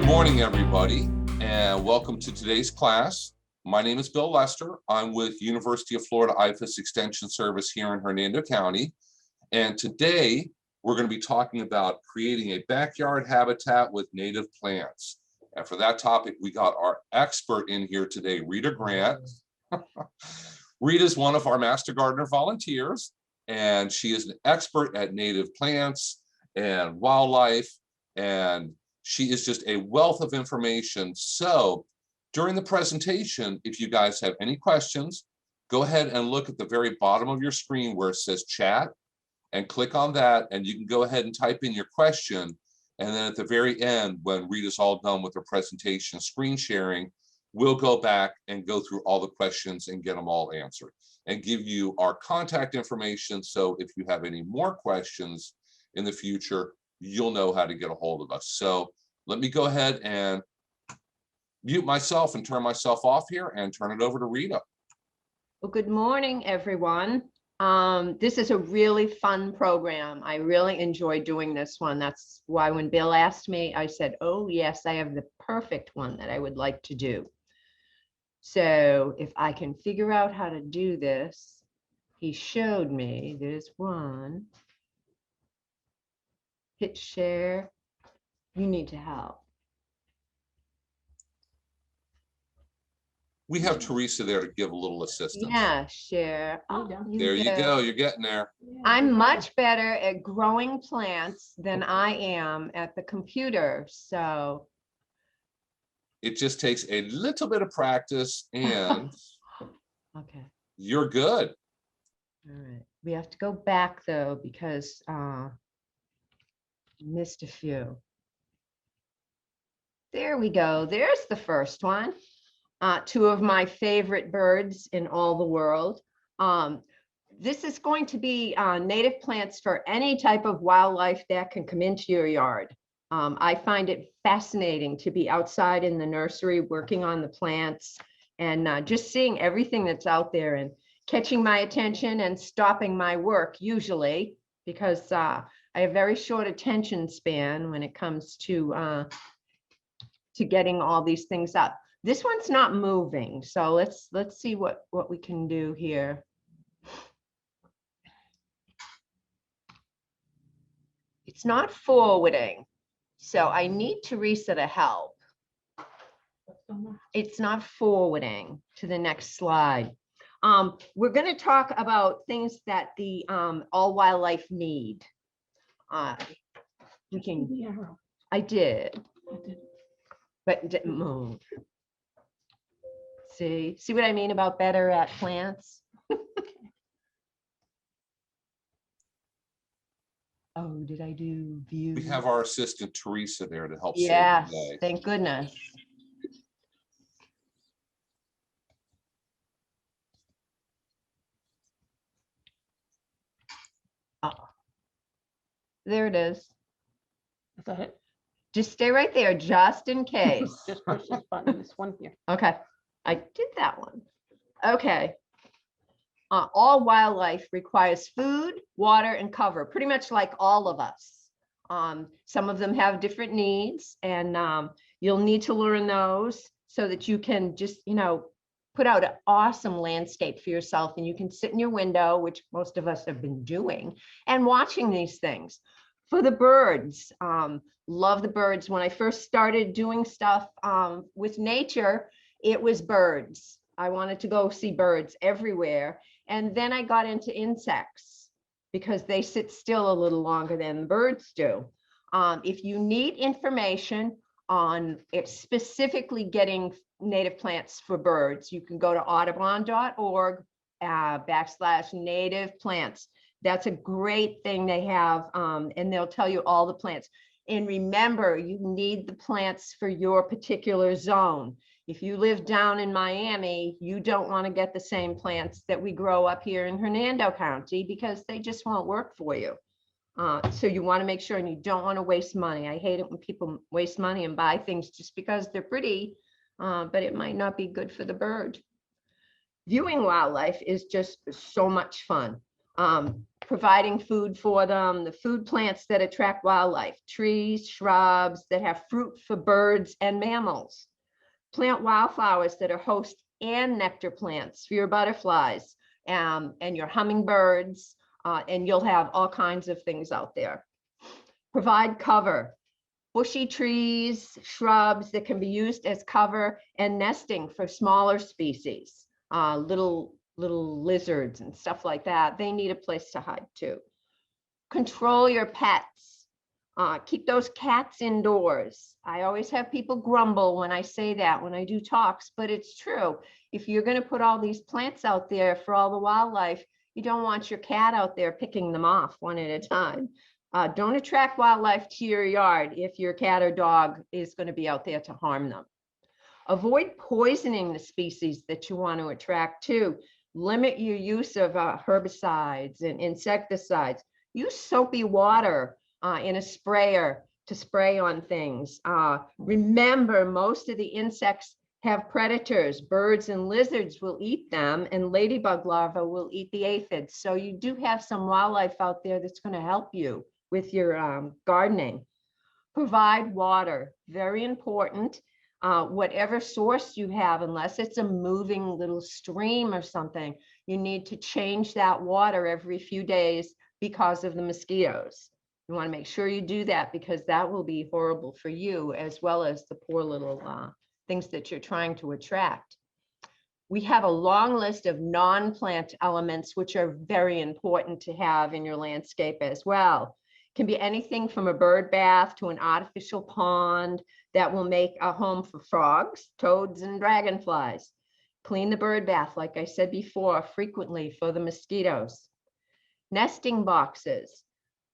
Good morning, everybody, and welcome to today's class. My name is Bill Lester. I'm with University of Florida IFAS Extension Service here in Hernando County. And today we're going to be talking about creating a backyard habitat with native plants. And for that topic, we got our expert in here today, Rita Grant. Rita is one of our Master Gardener volunteers, and she is an expert at native plants and wildlife, and she is just a wealth of information. So during the presentation, if you guys have any questions, go ahead and look at the very bottom of your screen where it says chat and click on that, and you can go ahead and type in your question. And then at the very end, when Rita's all done with her presentation screen sharing, we'll go back and go through all the questions and get them all answered and give you our contact information. So if you have any more questions in the future, you'll know how to get a hold of us. So let me go ahead and mute myself and turn myself off here and turn it over to Rita. Well, good morning, everyone. This is a really fun program. I really enjoy doing this one. That's why when Bill asked me, I said, oh yes, I have the perfect one that I would like to do. So if I can figure out how to do this, he showed me, there's one. Hit share. You need to help. We have Teresa there to give a little assistance. Yeah, share. Oh, there you go. You're getting there. I'm much better at growing plants than I am at the computer. So it just takes a little bit of practice and okay, you're good. All right. We have to go back though, because missed a few. There we go. There's the first one. Two of my favorite birds in all the world. This is going to be native plants for any type of wildlife that can come into your yard. I find it fascinating to be outside in the nursery working on the plants and just seeing everything that's out there and catching my attention and stopping my work usually, because I have very short attention span when it comes to getting all these things up. This one's not moving, so let's see what we can do here. It's not forwarding, so I need Teresa to help. It's not forwarding to the next slide. We're going to talk about things that the all wildlife need. We can. I did, but it didn't move. See what I mean about better at plants? Oh, did I do view? We have our assistant Teresa there to help. Yes, thank goodness. Oh, there it is. Is that it? Just stay right there, just in case. Just push this button, this one here. Okay, I did that one. Okay. All wildlife requires food, water, and cover, pretty much like all of us. Some of them have different needs, and you'll need to learn those so that you can just, put out an awesome landscape for yourself, and you can sit in your window, which most of us have been doing, and watching these things. For the birds, love the birds. When I first started doing stuff with nature, it was birds. I wanted to go see birds everywhere. And then I got into insects because they sit still a little longer than birds do. If you need information on it, specifically getting native plants for birds, you can go to audubon.org /native plants. That's a great thing they have, and they'll tell you all the plants. And remember, you need the plants for your particular zone. If you live down in Miami, you don't want to get the same plants that we grow up here in Hernando County because they just won't work for you. So you want to make sure, and you don't want to waste money. I hate it when people waste money and buy things just because they're pretty, but it might not be good for the bird. Viewing wildlife is just so much fun. providing food for them, the food plants that attract wildlife, trees, shrubs that have fruit for birds and mammals. Plant wildflowers that are host and nectar plants for your butterflies and your hummingbirds, and you'll have all kinds of things out there. Provide cover, bushy trees, shrubs that can be used as cover and nesting for smaller species, little lizards and stuff like that. They need a place to hide too. Control your pets. Keep those cats indoors. I always have people grumble when I say that when I do talks, but it's true. If you're going to put all these plants out there for all the wildlife, you don't want your cat out there picking them off one at a time. Don't attract wildlife to your yard if your cat or dog is going to be out there to harm them. Avoid poisoning the species that you want to attract too. Limit your use of herbicides and insecticides. Use soapy water in a sprayer to spray on things. Remember, most of the insects have predators. Birds and lizards will eat them, and ladybug larvae will eat the aphids. So you do have some wildlife out there that's going to help you with your gardening. Provide water, very important. Whatever source you have, unless it's a moving little stream or something, you need to change that water every few days because of the mosquitoes. You want to make sure you do that because that will be horrible for you as well as the poor little things that you're trying to attract. We have a long list of non-plant elements, which are very important to have in your landscape as well. It can be anything from a bird bath to an artificial pond that will make a home for frogs, toads, and dragonflies. Clean the bird bath, like I said before, frequently for the mosquitoes. Nesting boxes.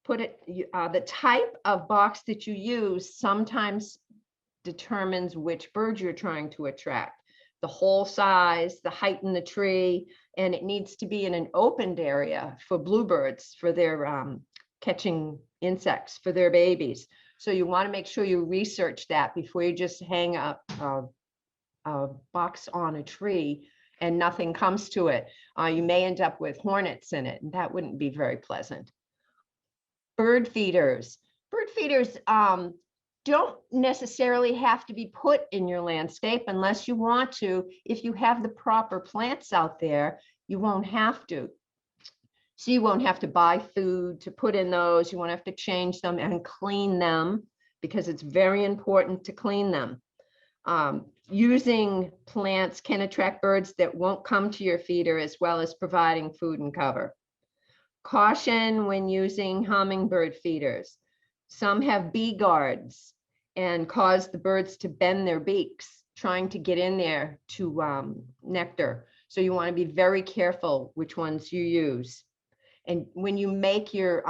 The type of box that you use sometimes determines which bird you're trying to attract. The hole size, the height in the tree, and it needs to be in an opened area for bluebirds for their catching insects for their babies. So you want to make sure you research that before you just hang up a box on a tree and nothing comes to it. You may end up with hornets in it, and that wouldn't be very pleasant. Bird feeders. Bird feeders don't necessarily have to be put in your landscape unless you want to. If you have the proper plants out there, you won't have to. So you won't have to buy food to put in those. You won't have to change them and clean them because it's very important to clean them. Using plants can attract birds that won't come to your feeder as well as providing food and cover. Caution when using hummingbird feeders. Some have bee guards and cause the birds to bend their beaks trying to get in there to nectar. So you want to be very careful which ones you use. And when you make your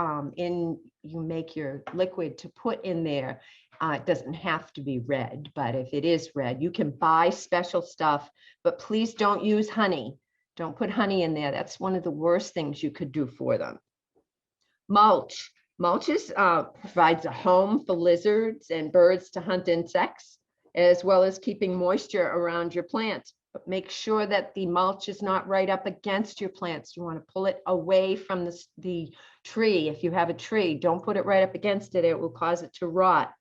liquid to put in there, it doesn't have to be red, but if it is red, you can buy special stuff, but please don't use honey. Don't put honey in there. That's one of the worst things you could do for them. Mulch. Mulch provides a home for lizards and birds to hunt insects, as well as keeping moisture around your plants. But make sure that the mulch is not right up against your plants. You want to pull it away from the tree. If you have a tree, don't put it right up against it. It will cause it to rot.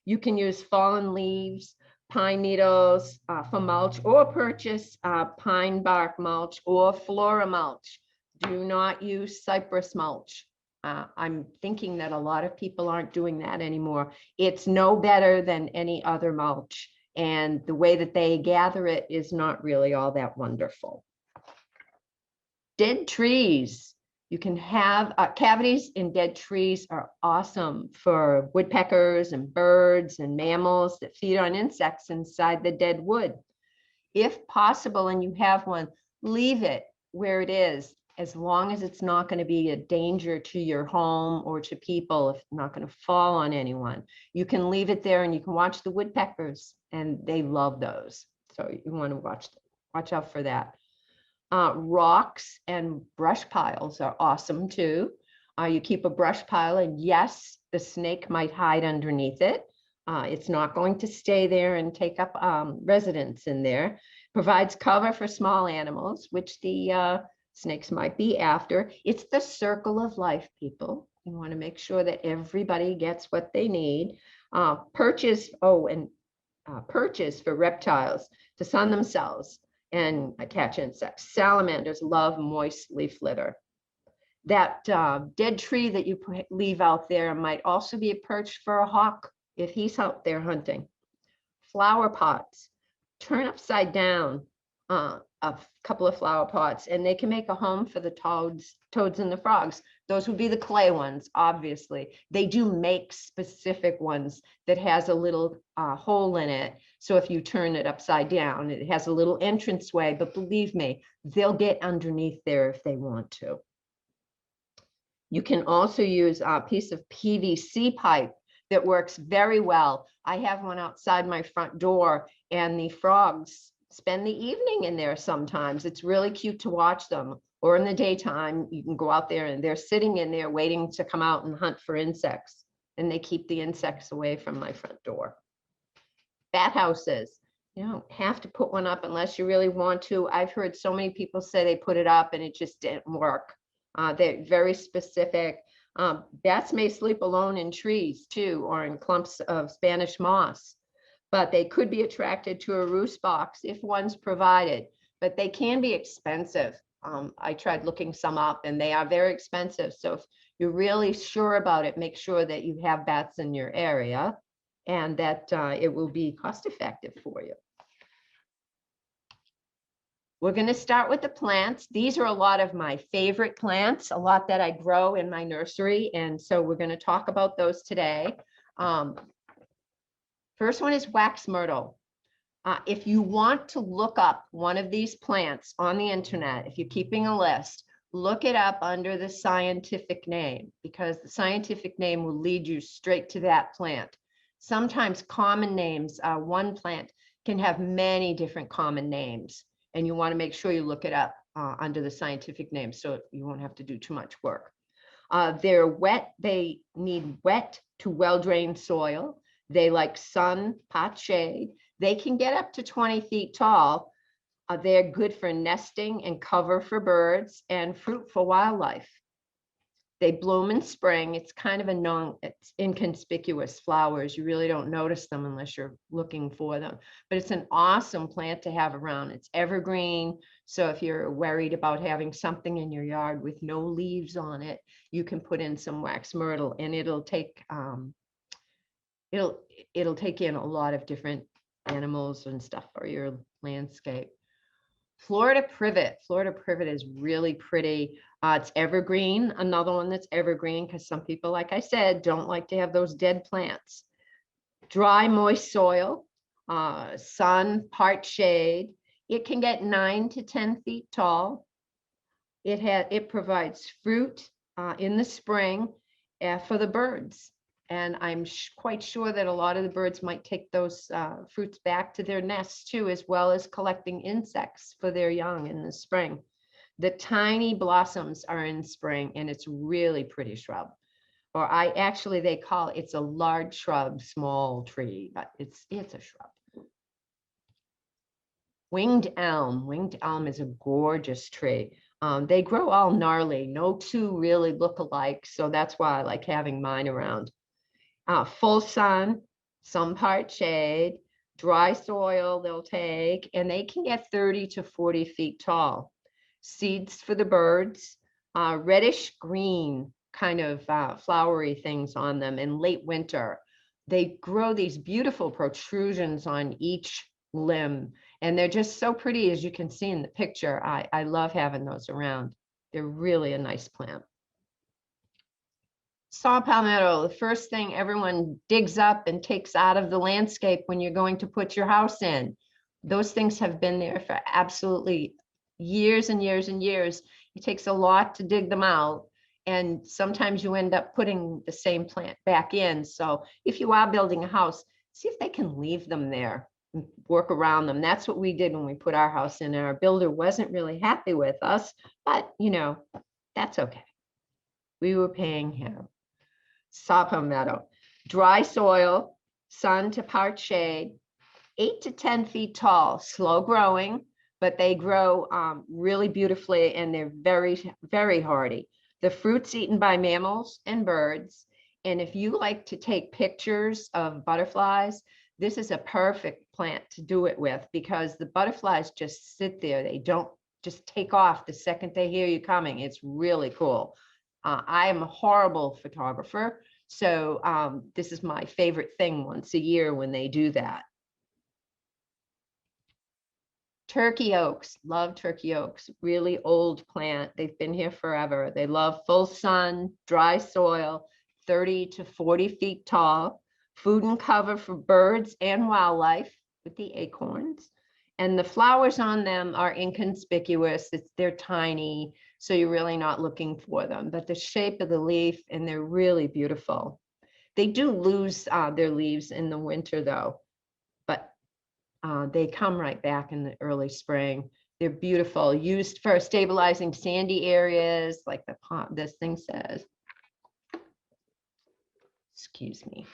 You can use fallen leaves, pine needles for mulch, or purchase pine bark mulch or flora mulch. Do not use cypress mulch. I'm thinking that a lot of people aren't doing that anymore. It's no better than any other mulch. And the way that they gather it is not really all that wonderful. Dead trees. You can have cavities in dead trees are awesome for woodpeckers and birds and mammals that feed on insects inside the dead wood. If possible, and you have one, leave it where it is, as long as it's not going to be a danger to your home or to people, if it's not going to fall on anyone. You can leave it there and you can watch the woodpeckers, and they love those. So you want to watch out for that. Rocks and brush piles are awesome too. You keep a brush pile, and yes, the snake might hide underneath it. It's not going to stay there and take up residence in there. Provides cover for small animals, which the snakes might be after. It's the circle of life, people. You want to make sure that everybody gets what they need. Perches for reptiles to sun themselves and catch insects. Salamanders love moist leaf litter. That dead tree that you leave out there might also be a perch for a hawk if he's out there hunting. Flower pots, turn upside down a couple of flower pots, and they can make a home for the toads and the frogs. Those would be the clay ones, obviously. They do make specific ones that has a little hole in it. So if you turn it upside down, it has a little entranceway, but believe me, they'll get underneath there if they want to. You can also use a piece of PVC pipe that works very well. I have one outside my front door, and the frogs spend the evening in there sometimes. It's really cute to watch them. Or in the daytime, you can go out there and they're sitting in there waiting to come out and hunt for insects. And they keep the insects away from my front door. Bat houses. You don't have to put one up unless you really want to. I've heard so many people say they put it up and it just didn't work. They're very specific. Bats may sleep alone in trees too, or in clumps of Spanish moss, but they could be attracted to a roost box if one's provided, but they can be expensive. I tried looking some up and they are very expensive. So if you're really sure about it, make sure that you have bats in your area and that it will be cost effective for you. We're going to start with the plants. These are a lot of my favorite plants, a lot that I grow in my nursery. And so we're going to talk about those today. First one is wax myrtle. If you want to look up one of these plants on the internet, if you're keeping a list, look it up under the scientific name, because the scientific name will lead you straight to that plant. Sometimes common names, one plant can have many different common names, and you want to make sure you look it up under the scientific name so you won't have to do too much work. They're wet. They need wet to well-drained soil. They like sun, pot shade. They can get up to 20 feet tall. They're good for nesting and cover for birds and fruit for wildlife. They bloom in spring. It's kind of it's inconspicuous flowers. You really don't notice them unless you're looking for them, but it's an awesome plant to have around. It's evergreen. So if you're worried about having something in your yard with no leaves on it, you can put in some wax myrtle and it'll take in a lot of different animals and stuff for your landscape. Florida privet. Florida privet is really pretty. It's evergreen. Another one that's evergreen because some people, like I said, don't like to have those dead plants. Dry, moist soil, sun, part shade. It can get 9 to 10 feet tall. It provides fruit in the spring for the birds. And I'm quite sure that a lot of the birds might take those fruits back to their nests too, as well as collecting insects for their young in the spring. The tiny blossoms are in spring and it's really pretty shrub. Or they call it's a large shrub, small tree, but it's a shrub. Winged elm. Winged elm is a gorgeous tree. They grow all gnarly. No two really look alike. So that's why I like having mine around. Full sun, some part shade, dry soil they'll take, and they can get 30 to 40 feet tall. Seeds for the birds, reddish green kind of flowery things on them in late winter. They grow these beautiful protrusions on each limb, and they're just so pretty, as you can see in the picture. I love having those around. They're really a nice plant. Saw palmetto, the first thing everyone digs up and takes out of the landscape when you're going to put your house in. Those things have been there for absolutely years and years and years. It takes a lot to dig them out. And sometimes you end up putting the same plant back in. So if you are building a house, see if they can leave them there, and work around them. That's what we did when we put our house in. Our builder wasn't really happy with us, but that's okay. We were paying him. Saw palmetto, dry soil, sun to part shade, 8 to 10 feet tall, slow growing, but they grow really beautifully and they're very, very hardy. The fruit's eaten by mammals and birds. And if you like to take pictures of butterflies, this is a perfect plant to do it with because the butterflies just sit there. They don't just take off the second they hear you coming. It's really cool. I am a horrible photographer, so this is my favorite thing once a year when they do that. Turkey oaks, love turkey oaks, really old plant. They've been here forever. They love full sun, dry soil, 30 to 40 feet tall, food and cover for birds and wildlife with the acorns. And the flowers on them are inconspicuous. They're tiny, so you're really not looking for them. But the shape of the leaf, and they're really beautiful. They do lose their leaves in the winter though, but they come right back in the early spring. They're beautiful, used for stabilizing sandy areas like this thing says. Excuse me.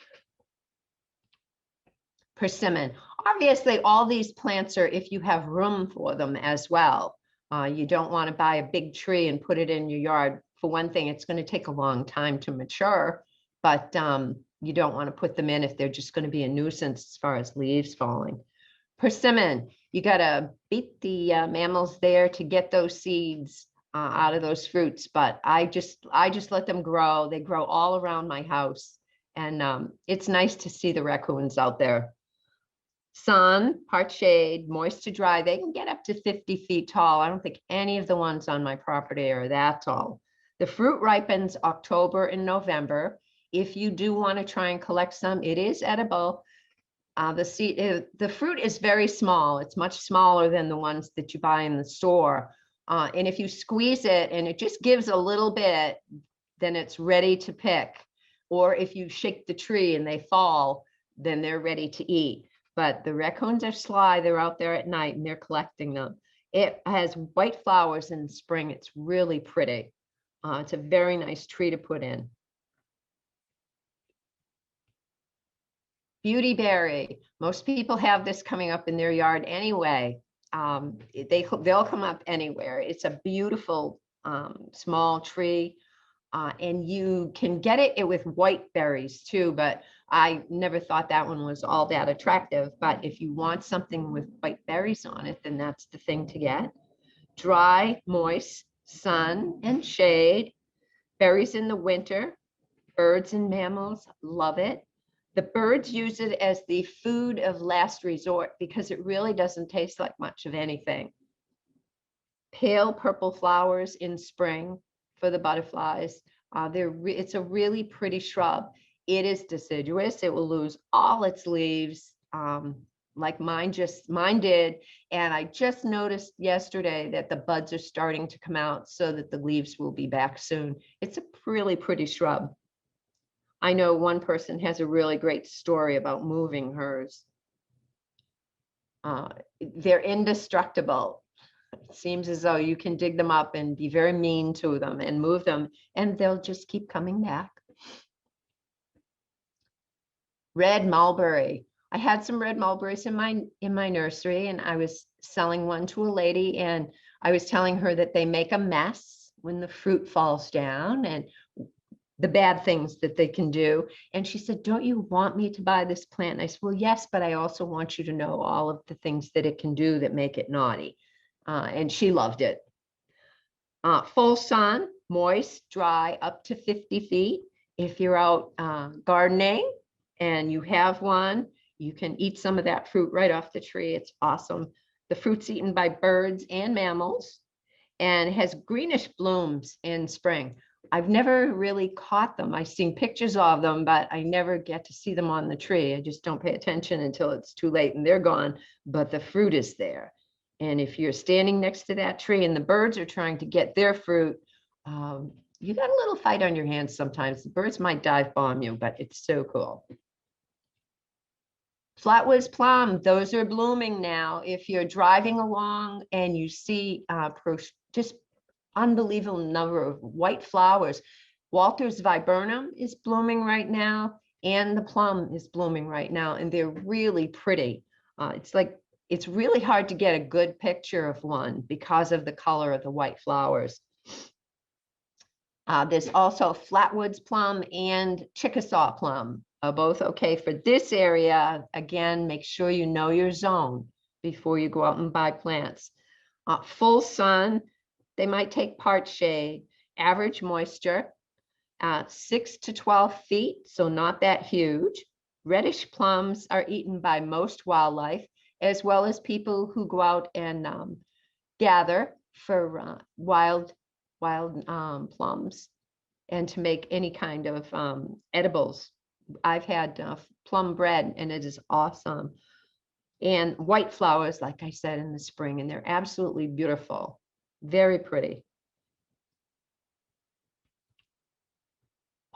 Persimmon. Obviously, all these plants are if you have room for them as well. You don't want to buy a big tree and put it in your yard. For one thing, it's going to take a long time to mature, but you don't want to put them in if they're just going to be a nuisance as far as leaves falling. Persimmon, you got to beat the mammals there to get those seeds out of those fruits, but I just let them grow. They grow all around my house, and it's nice to see the raccoons out there. Sun, part shade, moist to dry. They can get up to 50 feet tall. I don't think any of the ones on my property are that tall. The fruit ripens October and November. If you do want to try and collect some, it is edible. The fruit is very small. It's much smaller than the ones that you buy in the store. And if you squeeze it and it just gives a little bit, then it's ready to pick. Or if you shake the tree and they fall, then they're ready to eat. But the raccoons are sly. They're out there at night and they're collecting them. It has white flowers in spring. It's really pretty. It's a very nice tree to put in. Beautyberry. Most people have this coming up in their yard anyway. They'll come up anywhere. It's a beautiful small tree, and you can get it with white berries too, but I never thought that one was all that attractive. But if you want something with white berries on it, then that's the thing to get. Dry, moist, sun and shade. Berries in the winter. Birds and mammals love it. The birds use it as the food of last resort because it really doesn't taste like much of anything. Pale purple flowers in spring for the butterflies. It's a really pretty shrub. It is deciduous. It will lose all its leaves like mine did. And I just noticed yesterday that the buds are starting to come out so that the leaves will be back soon. It's a really pretty shrub. I know one person has a really great story about moving hers. They're indestructible. It seems as though you can dig them up and be very mean to them and move them, and they'll just keep coming back. Red mulberry. I had some red mulberries in my nursery, and I was selling one to a lady, and I was telling her that they make a mess when the fruit falls down, and the bad things that they can do. And she said, don't you want me to buy this plant? And I said, well, yes, but I also want you to know all of the things that it can do that make it naughty. And she loved it. Full sun, moist, dry, up to 50 feet. If you're out gardening and you have one, you can eat some of that fruit right off the tree. It's awesome. The fruit's eaten by birds and mammals and has greenish blooms in spring. I've never really caught them. I've seen pictures of them, but I never get to see them on the tree. I just don't pay attention until it's too late and they're gone, but the fruit is there. And if you're standing next to that tree and the birds are trying to get their fruit, you got a little fight on your hands sometimes. The birds might dive bomb you, but it's so cool. Flatwoods Plum, those are blooming now. If you're driving along and you see just unbelievable number of white flowers. Walter's Viburnum is blooming right now, and the plum is blooming right now, and they're really pretty. It's like it's really hard to get a good picture of one because of the color of the white flowers. There's also Flatwoods Plum and Chickasaw Plum are both okay for this area. Again, make sure you know your zone before you go out and buy plants. Full sun, they might take part shade. Average moisture, 6 to 12 feet, so not that huge. Reddish plums are eaten by most wildlife, as well as people who go out and gather for wild plums and to make any kind of edibles. I've had plum bread and it is awesome. And white flowers, like I said, in the spring, and they're absolutely beautiful. Very pretty.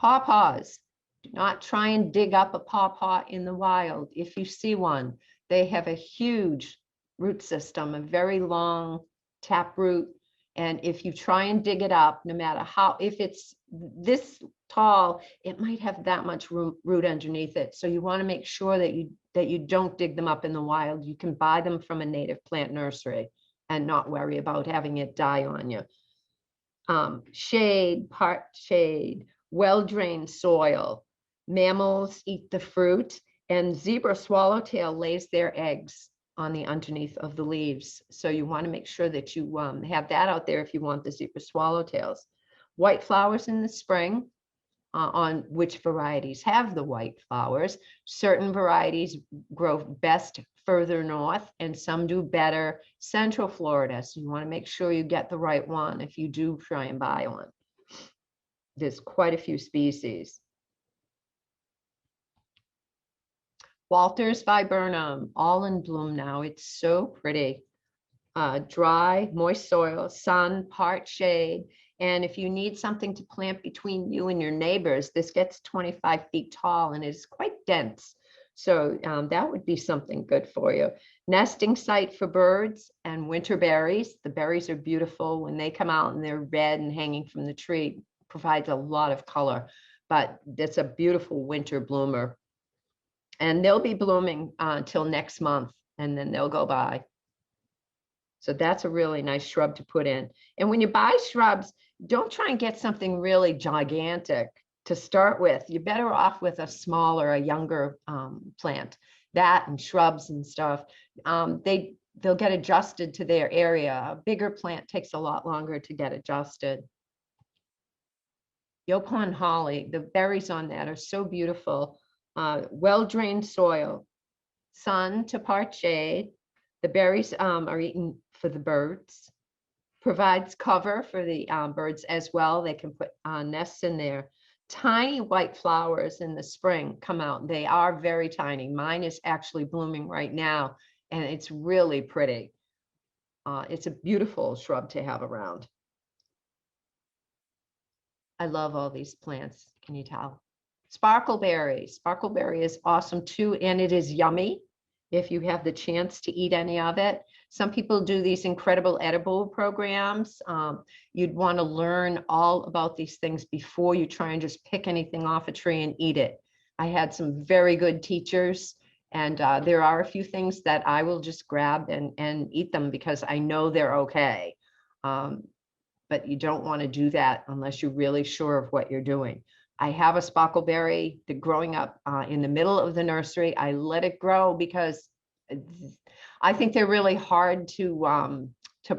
Pawpaws. Do not try and dig up a pawpaw in the wild. If you see one, they have a huge root system, a very long tap root. And if you try and dig it up, no matter how, if it's this tall, it might have that much root underneath it. So you want to make sure that you don't dig them up in the wild. You can buy them from a native plant nursery and not worry about having it die on you. Shade, part shade, well-drained soil. Mammals eat the fruit, and zebra swallowtail lays their eggs on the underneath of the leaves. So you want to make sure that you have that out there if you want the zebra swallowtails. White flowers in the spring, on which varieties have the white flowers. Certain varieties grow best further north, and some do better Central Florida. So you want to make sure you get the right one if you do try and buy one. There's quite a few species. Walter's Viburnum, all in bloom now. It's so pretty. Dry, moist soil, sun, part shade. And if you need something to plant between you and your neighbors, this gets 25 feet tall and is quite dense. So that would be something good for you. Nesting site for birds and winter berries. The berries are beautiful when they come out and they're red and hanging from the tree. Provides a lot of color, but it's a beautiful winter bloomer. And they'll be blooming until next month, and then they'll go by. So that's a really nice shrub to put in. And when you buy shrubs, don't try and get something really gigantic to start with. You're better off with a smaller, a younger plant. That and shrubs and stuff, they'll get adjusted to their area. A bigger plant takes a lot longer to get adjusted. Yaucon Holly, the berries on that are so beautiful. Well-drained soil, sun to part shade. The berries are eaten for the birds. Provides cover for the birds as well. They can put nests in there. Tiny white flowers in the spring come out. They are very tiny. Mine is actually blooming right now, and it's really pretty. It's a beautiful shrub to have around. I love all these plants. Can you tell? Sparkleberry. Sparkleberry is awesome too, and it is yummy if you have the chance to eat any of it. Some people do these incredible edible programs. You'd want to learn all about these things before you try and just pick anything off a tree and eat it. I had some very good teachers, and there are a few things that I will just grab and eat them because I know they're okay. But you don't want to do that unless you're really sure of what you're doing. I have a sparkleberry growing up in the middle of the nursery. I let it grow because I think they're really hard to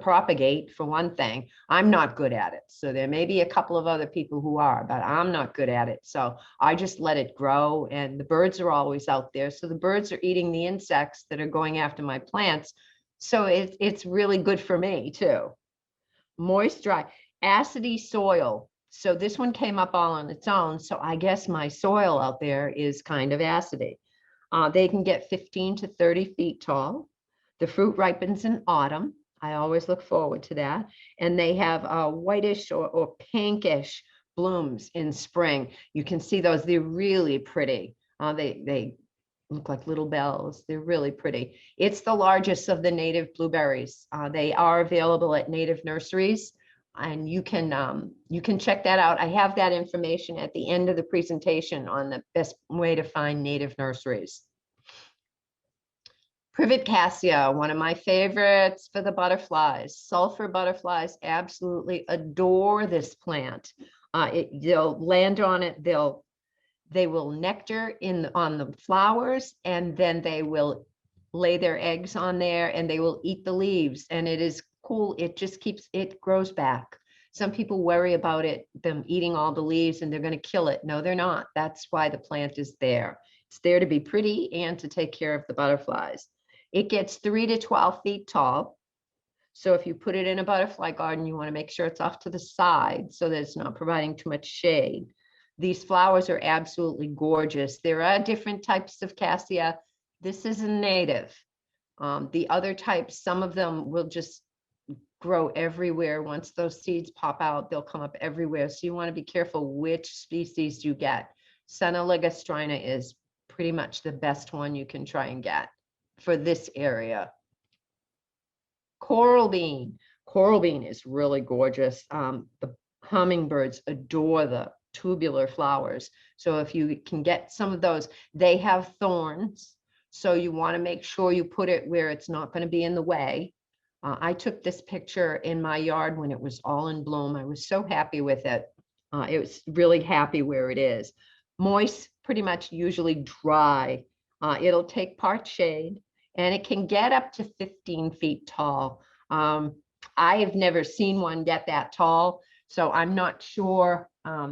propagate, for one thing. I'm not good at it. So there may be a couple of other people who are, but I'm not good at it. So I just let it grow, and the birds are always out there. So the birds are eating the insects that are going after my plants. So it's really good for me too. Moist, dry, acidy soil. So this one came up all on its own. So I guess my soil out there is kind of acidy. They can get 15 to 30 feet tall. The fruit ripens in autumn. I always look forward to that. And they have whitish or pinkish blooms in spring. You can see those. They're really pretty. They look like little bells. They're really pretty. It's the largest of the native blueberries. They are available at native nurseries, and you can check that out. I have that information at the end of the presentation on the best way to find native nurseries. Privet cassia, one of my favorites for the butterflies. Sulfur butterflies absolutely adore this plant. They'll land on it. They will nectar on the flowers, and then they will lay their eggs on there, and they will eat the leaves. And it is cool. It just it grows back. Some people worry about them eating all the leaves and they're going to kill it. No, they're not. That's why the plant is there. It's there to be pretty and to take care of the butterflies. It gets 3 to 12 feet tall. So if you put it in a butterfly garden, you want to make sure it's off to the side so that it's not providing too much shade. These flowers are absolutely gorgeous. There are different types of cassia. This is a native. The other types, some of them will just grow everywhere. Once those seeds pop out, they'll come up everywhere. So you want to be careful which species you get. Senna ligustrini is pretty much the best one you can try and get for this area. Coral bean. Coral bean is really gorgeous. The hummingbirds adore the tubular flowers. So if you can get some of those, they have thorns. So you want to make sure you put it where it's not going to be in the way. I took this picture in my yard when it was all in bloom. I was so happy with it. It was really happy where it is. Moist, pretty much usually dry. It'll take part shade, and it can get up to 15 feet tall. I have never seen one get that tall, so I'm not sure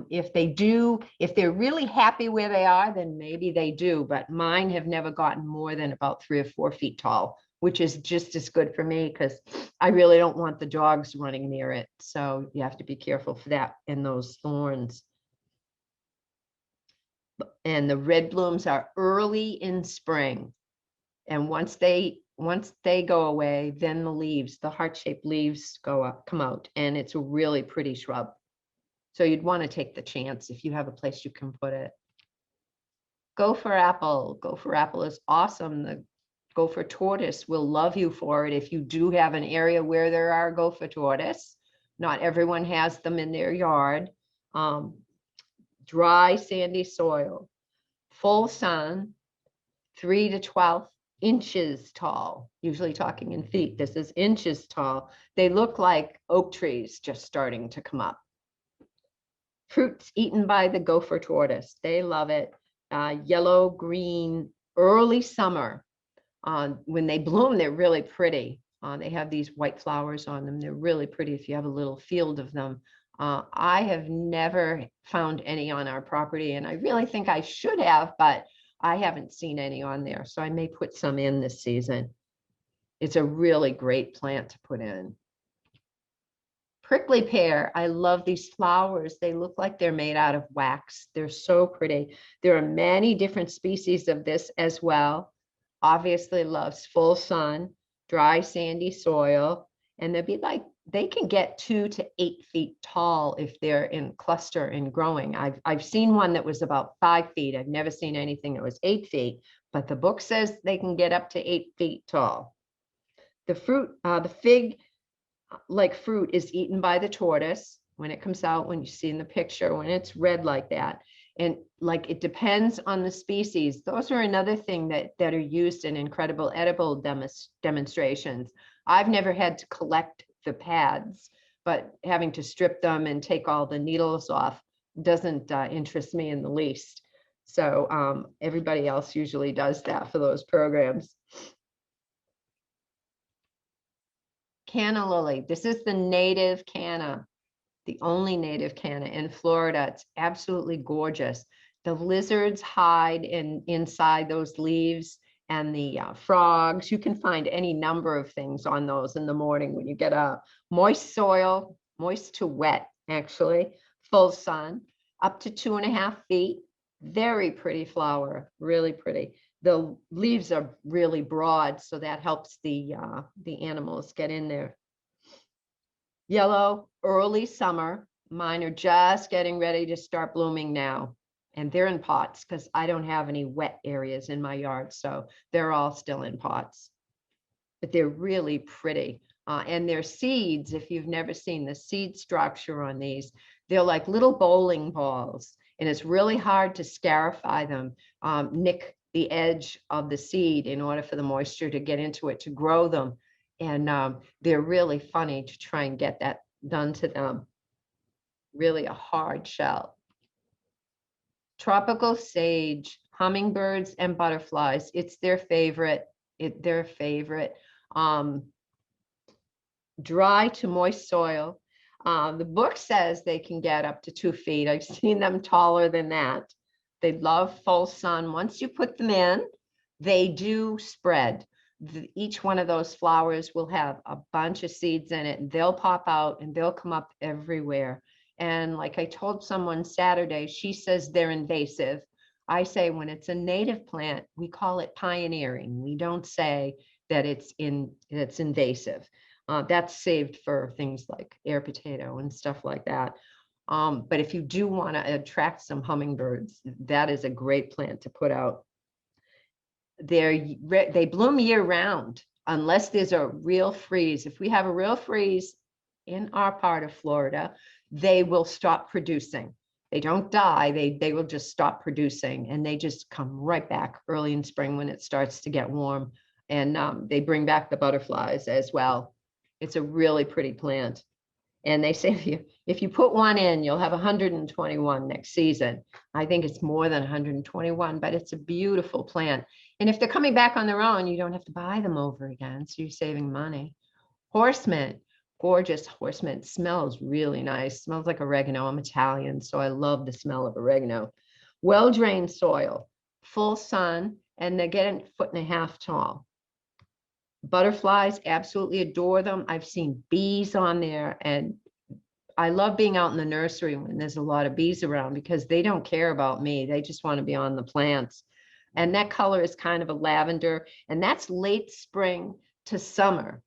if they do. If they're really happy where they are, then maybe they do, but mine have never gotten more than about 3 or 4 feet tall, which is just as good for me because I really don't want the dogs running near it. So you have to be careful for that and those thorns. And the red blooms are early in spring. And once they go away, then the leaves, the heart-shaped leaves come out, and it's a really pretty shrub. So you'd want to take the chance if you have a place you can put it. Gopher apple. Gopher apple is awesome. The gopher tortoise will love you for it if you do have an area where there are gopher tortoise. Not everyone has them in their yard. Dry, sandy soil, full sun, 3 to 12 inches tall, usually talking in feet. This is inches tall. They look like oak trees just starting to come up. Fruits eaten by the gopher tortoise. They love it. Yellow, green, early summer. When they bloom, they're really pretty. They have these white flowers on them. They're really pretty if you have a little field of them. I have never found any on our property, and I really think I should have, but I haven't seen any on there. So I may put some in this season. It's a really great plant to put in. Prickly pear. I love these flowers. They look like they're made out of wax. They're so pretty. There are many different species of this as well. Obviously loves full sun, dry, sandy soil, and they can get 2 to 8 feet tall if they're in cluster and growing. I've seen one that was about 5 feet. I've never seen anything that was 8 feet, but the book says they can get up to 8 feet tall. The fruit, the fig-like fruit is eaten by the tortoise when it comes out, when you see in the picture, when it's red like that. And like, it depends on the species. Those are another thing that are used in incredible edible demonstrations. I've never had to collect the pads, but having to strip them and take all the needles off doesn't interest me in the least. So everybody else usually does that for those programs. Canna lily. This is the native canna, the only native canna in Florida. It's absolutely gorgeous. The lizards hide inside those leaves, and the frogs. You can find any number of things on those in the morning when you get up. Moist soil, moist to wet, actually. Full sun, up to 2.5 feet. Very pretty flower, really pretty. The leaves are really broad, so that helps the animals get in there. Yellow, early summer. Mine are just getting ready to start blooming now. And they're in pots because I don't have any wet areas in my yard. So they're all still in pots. But they're really pretty. And their seeds, if you've never seen the seed structure on these, they're like little bowling balls. And it's really hard to scarify them. Nick the edge of the seed in order for the moisture to get into it to grow them. And they're really funny to try and get that done to them. Really a hard shell. Tropical sage, hummingbirds and butterflies. It's their favorite. Their favorite. Dry to moist soil. The book says they can get up to 2 feet. I've seen them taller than that. They love full sun. Once you put them in, they do spread. Each one of those flowers will have a bunch of seeds in it, and they'll pop out and they'll come up everywhere. And like I told someone Saturday, she says they're invasive. I say when it's a native plant, we call it pioneering. We don't say that it's invasive. That's saved for things like air potato and stuff like that. But if you do want to attract some hummingbirds, that is a great plant to put out. They bloom year round unless there's a real freeze. If we have a real freeze in our part of Florida, they will stop producing. They don't die, they will just stop producing, and they just come right back early in spring when it starts to get warm. And they bring back the butterflies as well. It's a really pretty plant. And they say if you put one in, you'll have 121 next season. I think it's more than 121, but it's a beautiful plant. And if they're coming back on their own, you don't have to buy them over again. So you're saving money. Horsemen, gorgeous horsemen. Smells really nice. Smells like oregano. I'm Italian, so I love the smell of oregano. Well-drained soil, full sun, and they're getting 1.5 feet tall. Butterflies, absolutely adore them. I've seen bees on there, and I love being out in the nursery when there's a lot of bees around because they don't care about me. They just want to be on the plants. And that color is kind of a lavender, and that's late spring to summer.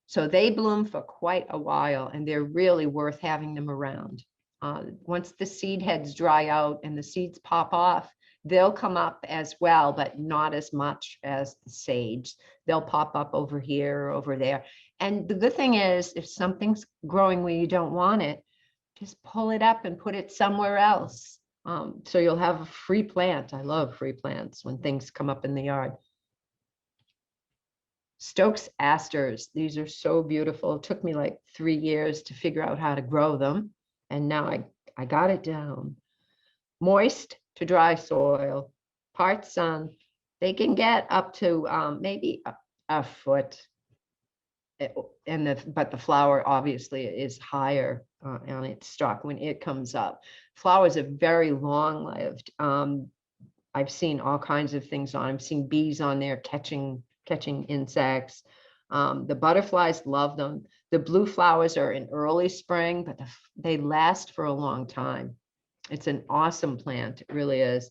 So they bloom for quite a while, and they're really worth having them around. Once the seed heads dry out and the seeds pop off, they'll come up as well, but not as much as the sage. They'll pop up over here or over there. And the good thing is, if something's growing where you don't want it, just pull it up and put it somewhere else. So you'll have a free plant. I love free plants when things come up in the yard. Stokes Asters. These are so beautiful. It took me like 3 years to figure out how to grow them. And now I got it down. Moist to dry soil, part sun. They can get up to maybe a foot. But the flower obviously is higher on its stalk when it comes up. Flowers are very long lived. I've seen all kinds of things on. I've seen bees on there catching insects. The butterflies love them. The blue flowers are in early spring, but they last for a long time. It's an awesome plant. It really is.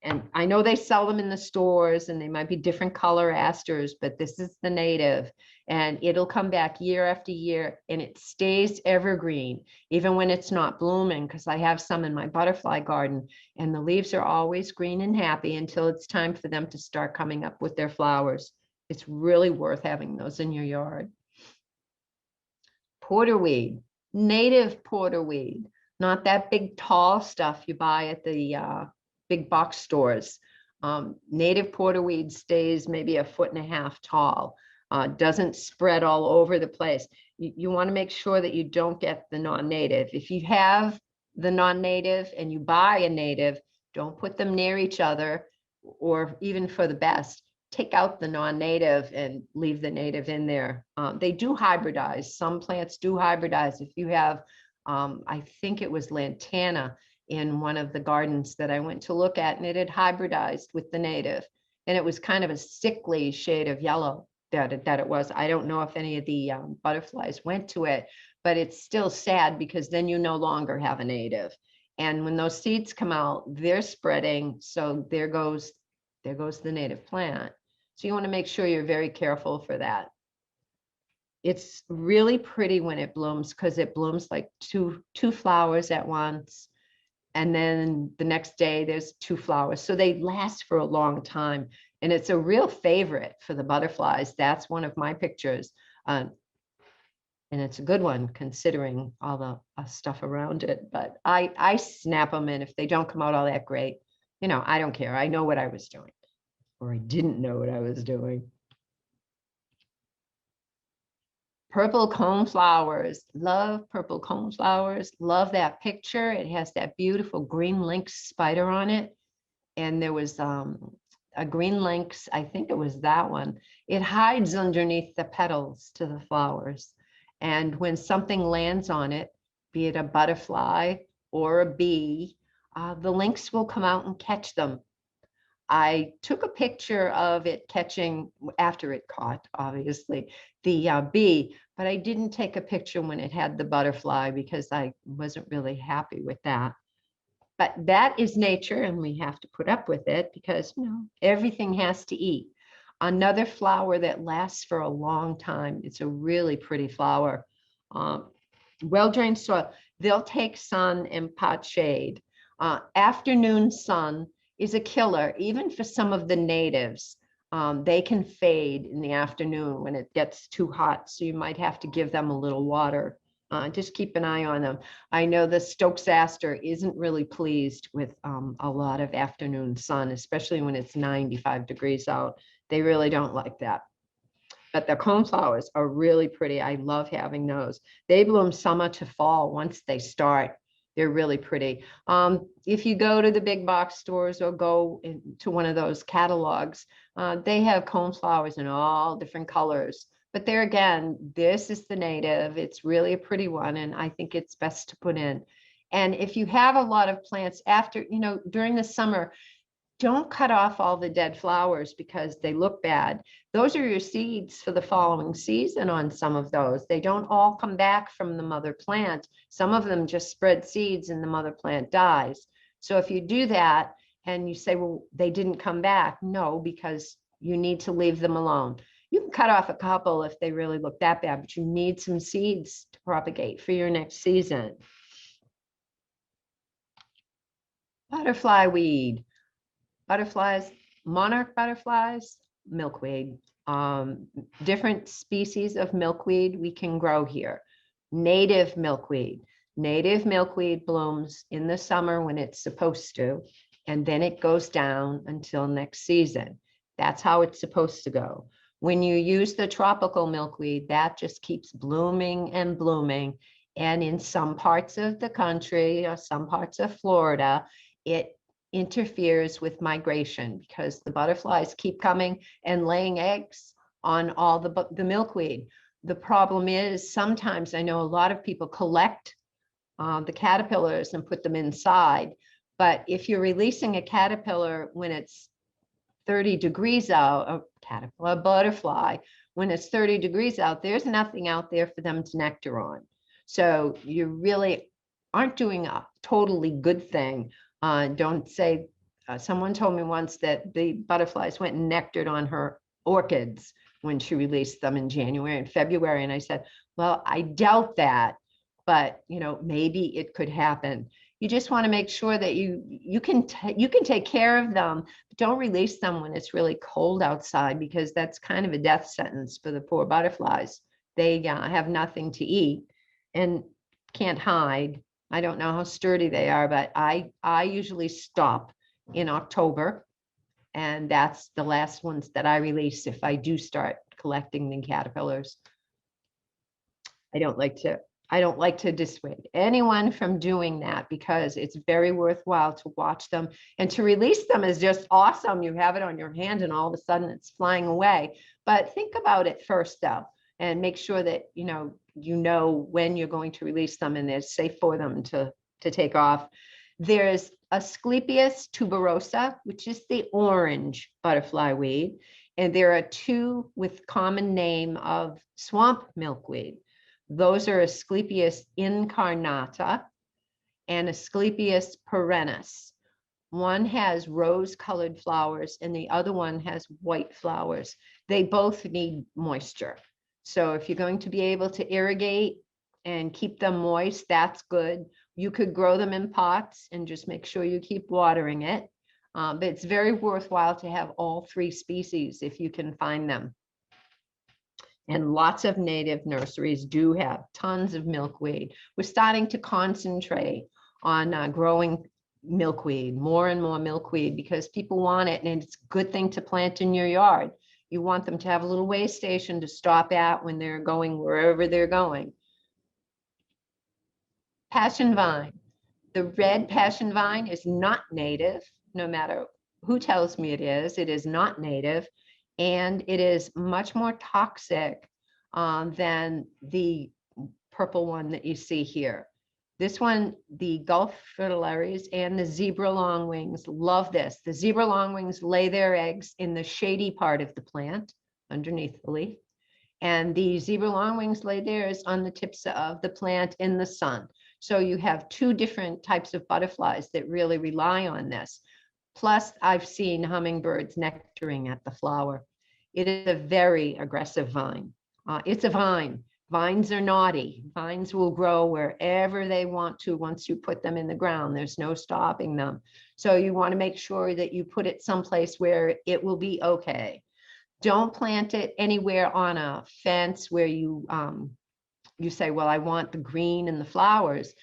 And I know they sell them in the stores and they might be different color asters, but this is the native, and it'll come back year after year, and it stays evergreen, even when it's not blooming, because I have some in my butterfly garden, and the leaves are always green and happy until it's time for them to start coming up with their flowers. It's really worth having those in your yard. Porterweed, native porterweed, not that big tall stuff you buy at the big box stores. Native porterweed stays maybe 1.5 feet tall, doesn't spread all over the place. You want to make sure that you don't get the non-native. If you have the non-native and you buy a native, don't put them near each other, or even for the best, take out the non-native and leave the native in there. They do hybridize. Some plants do hybridize. If you have, I think it was lantana in one of the gardens that I went to look at, and it had hybridized with the native. And it was kind of a sickly shade of yellow that it was. I don't know if any of the butterflies went to it, but it's still sad because then you no longer have a native. And when those seeds come out, they're spreading. So there goes the native plant. So you want to make sure you're very careful for that. It's really pretty when it blooms because it blooms like two flowers at once. And then the next day there's 2 flowers. So they last for a long time. And it's a real favorite for the butterflies. That's one of my pictures. And it's a good one considering all the stuff around it. But I snap them, and if they don't come out all that great, I don't care. I know what I was doing. or I didn't know what I was doing. Purple coneflowers, love purple coneflowers, love that picture. It has that beautiful green lynx spider on it. And there was a green lynx, I think it was that one. It hides underneath the petals to the flowers. And when something lands on it, be it a butterfly or a bee, the lynx will come out and catch them. I took a picture of it catching, after it caught, obviously, the bee, but I didn't take a picture when it had the butterfly because I wasn't really happy with that. But that is nature, and we have to put up with it because, you know, everything has to eat. Another flower that lasts for a long time. It's a really pretty flower. Well-drained soil. They'll take sun and pot shade. Afternoon sun is a killer, even for some of the natives. They can fade in the afternoon when it gets too hot, so you might have to give them a little water. Just keep an eye on them. I know the Stokes Aster isn't really pleased with a lot of afternoon sun, especially when it's 95 degrees out. They really don't like that. But the coneflowers are really pretty. I love having those. They bloom summer to fall once they start. They're really pretty. If you go to the big box stores or go into one of those catalogs, they have coneflowers in all different colors. But there again, this is the native. It's really a pretty one, and I think it's best to put in. And if you have a lot of plants after, you know, during the summer, don't cut off all the dead flowers because they look bad. Those are your seeds for the following season on some of those. They don't all come back from the mother plant. Some of them just spread seeds and the mother plant dies. So if you do that and you say, well, they didn't come back, no, because you need to leave them alone. You can cut off a couple if they really look that bad, but you need some seeds to propagate for your next season. Butterfly weed. Butterflies, monarch butterflies, milkweed. Different species of milkweed we can grow here. Native milkweed. Native milkweed blooms in the summer when it's supposed to, and then it goes down until next season. That's how it's supposed to go. When you use the tropical milkweed, that just keeps blooming and blooming. And in some parts of the country or some parts of Florida, it interferes with migration because the butterflies keep coming and laying eggs on all the milkweed. The problem is sometimes I know a lot of people collect the caterpillars and put them inside. But if you're releasing a caterpillar when it's 30 degrees out, a caterpillar, a butterfly, when it's 30 degrees out, there's nothing out there for them to nectar on. So you really aren't doing a totally good thing. Don't say, someone told me once that the butterflies went and nectared on her orchids when she released them in January and February. And I said, well, I doubt that, but you know, maybe it could happen. You just want to make sure that you can take care of them, but don't release them when it's really cold outside, because that's kind of a death sentence for the poor butterflies. They have nothing to eat and can't hide. I don't know how sturdy they are, but I usually stop in October, and that's the last ones that I release if I do start collecting the caterpillars. I don't like to dissuade anyone from doing that because it's very worthwhile to watch them, and to release them is just awesome. You have it on your hand and all of a sudden it's flying away. But think about it first though, and make sure that you know when you're going to release them and it's safe for them to take off. There's Asclepias tuberosa, which is the orange butterfly weed, and there are two with common name of swamp milkweed. Those are Asclepias incarnata and Asclepias perennis. One has rose-colored flowers and the other one has white flowers. They both need moisture. So if you're going to be able to irrigate and keep them moist, that's good. You could grow them in pots and just make sure you keep watering it. But it's very worthwhile to have all three species if you can find them. And lots of native nurseries do have tons of milkweed. We're starting to concentrate on growing milkweed, more and more milkweed, because people want it and it's a good thing to plant in your yard. You want them to have a little way station to stop at when they're going wherever they're going. Passion vine. The red passion vine is not native, no matter who tells me it is not native, and it is much more toxic than the purple one that you see here. This one, the Gulf fritillaries and the zebra longwings love this. The zebra longwings lay their eggs in the shady part of the plant underneath the leaf. And the zebra longwings lay theirs on the tips of the plant in the sun. So you have two different types of butterflies that really rely on this. Plus, I've seen hummingbirds nectaring at the flower. It is a very aggressive vine. It's a vine. Vines are naughty. Vines will grow wherever they want to once you put them in the ground. There's no stopping them. So you want to make sure that you put it someplace where it will be okay. Don't plant it anywhere on a fence where you say, well, I want the green and the flowers.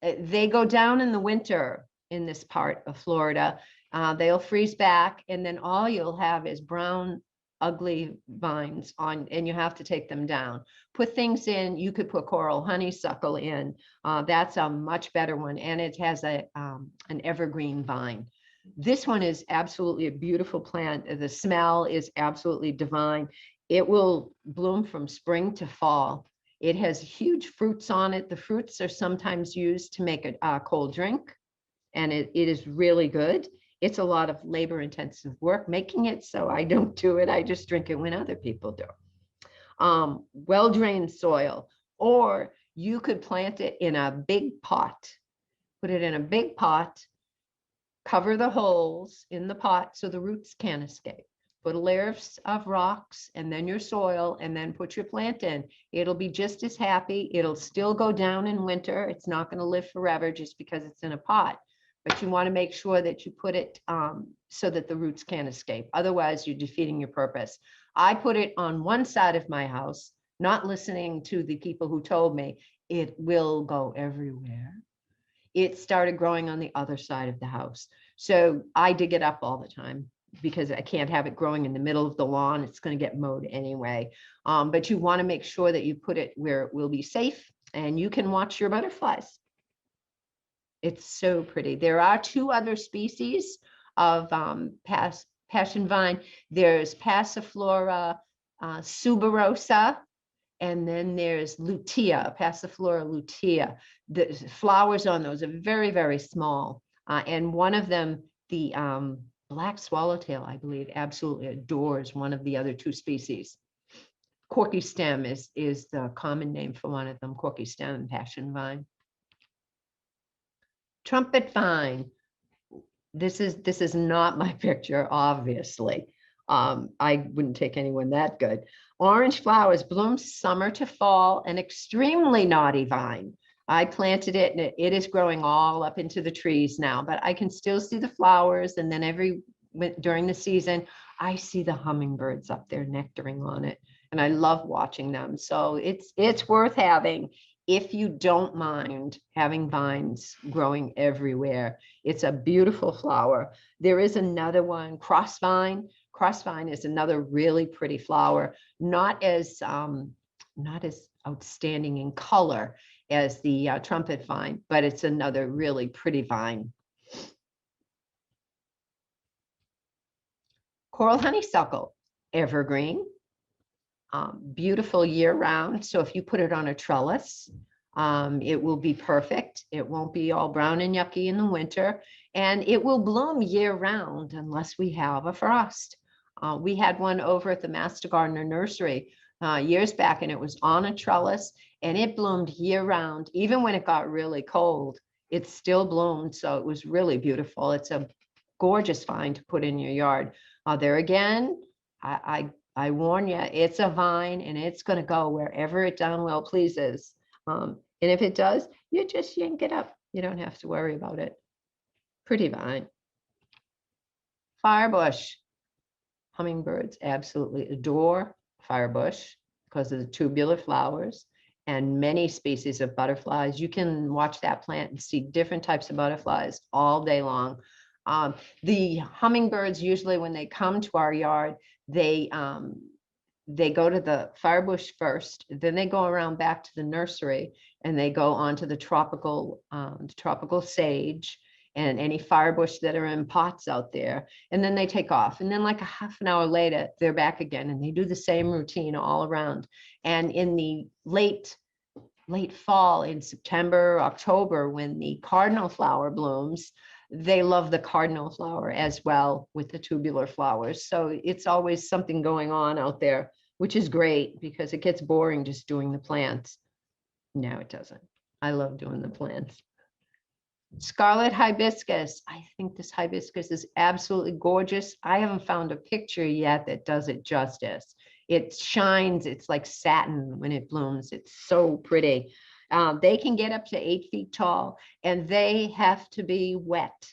They go down in the winter in this part of Florida. They'll freeze back, and then all you'll have is brown, ugly vines on, and you have to take them down. Put things in, you could put coral honeysuckle in. That's a much better one, and it has an evergreen vine. This one is absolutely a beautiful plant. The smell is absolutely divine. It will bloom from spring to fall. It has huge fruits on it. The fruits are sometimes used to make a cold drink, and it is really good. It's a lot of labor intensive work making it, so I don't do it. I just drink it when other people do. Well-drained soil, or you could plant it in a big pot. Put it in a big pot, cover the holes in the pot so the roots can't escape. Put a layer of rocks and then your soil, and then put your plant in. It'll be just as happy. It'll still go down in winter. It's not going to live forever just because it's in a pot. But you want to make sure that you put it so that the roots can't escape. Otherwise, you're defeating your purpose. I put it on one side of my house, not listening to the people who told me it will go everywhere. It started growing on the other side of the house. So I dig it up all the time because I can't have it growing in the middle of the lawn. It's going to get mowed anyway. But you want to make sure that you put it where it will be safe and you can watch your butterflies. It's so pretty. There are two other species of passion vine. There's Passiflora suberosa, and then there's lutea, Passiflora lutea. The flowers on those are very, very small. And one of them, the black swallowtail, I believe, absolutely adores one of the other two species. Corky stem is the common name for one of them, corky stem passion vine. Trumpet vine. This is not my picture, obviously. I wouldn't take anyone that good. Orange flowers bloom summer to fall, an extremely naughty vine. I planted it and it is growing all up into the trees now, but I can still see the flowers. And then during the season, I see the hummingbirds up there nectaring on it. And I love watching them. So it's worth having if you don't mind having vines growing everywhere. It's a beautiful flower. There is another one, crossvine. Crossvine is another really pretty flower, not as outstanding in color as the trumpet vine, but it's another really pretty vine. Coral honeysuckle, evergreen, beautiful year round. So if you put it on a trellis, it will be perfect. It won't be all brown and yucky in the winter, and it will bloom year round unless we have a frost. We had one over at the Master Gardener Nursery years back, and it was on a trellis, and it bloomed year round. Even when it got really cold, it still bloomed. So it was really beautiful. It's a gorgeous vine to put in your yard. There again, I warn you, it's a vine and it's going to go wherever it darn well pleases. And if it does, you just yank it up. You don't have to worry about it. Pretty vine. Firebush. Hummingbirds absolutely adore firebush because of the tubular flowers. and many species of butterflies. You can watch that plant and see different types of butterflies all day long. The hummingbirds, usually when they come to our yard, they go to the firebush first, then they go around back to the nursery, and they go onto the tropical sage and any firebush that are in pots out there, and then they take off. And then like a half an hour later, they're back again, and they do the same routine all around. And in the late fall, in September, October, when the cardinal flower blooms, they love the cardinal flower as well with the tubular flowers. So it's always something going on out there, which is great because it gets boring just doing the plants. No, it doesn't. I love doing the plants. Scarlet hibiscus. I think this hibiscus is absolutely gorgeous. I haven't found a picture yet that does it justice. It shines. It's like satin when it blooms. It's so pretty. They can get up to 8 feet tall, and they have to be wet.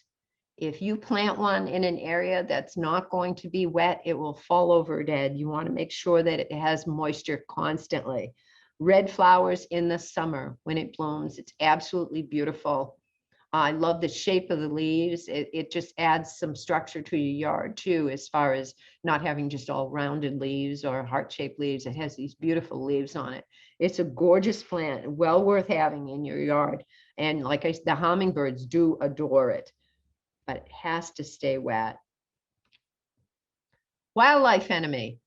If you plant one in an area that's not going to be wet, it will fall over dead. You want to make sure that it has moisture constantly. Red flowers in the summer when it blooms. It's absolutely beautiful. I love the shape of the leaves. It just adds some structure to your yard too, as far as not having just all rounded leaves or heart-shaped leaves. It has these beautiful leaves on it. It's a gorgeous plant, well worth having in your yard. And like I said, the hummingbirds do adore it, but it has to stay wet. Wildlife enemy.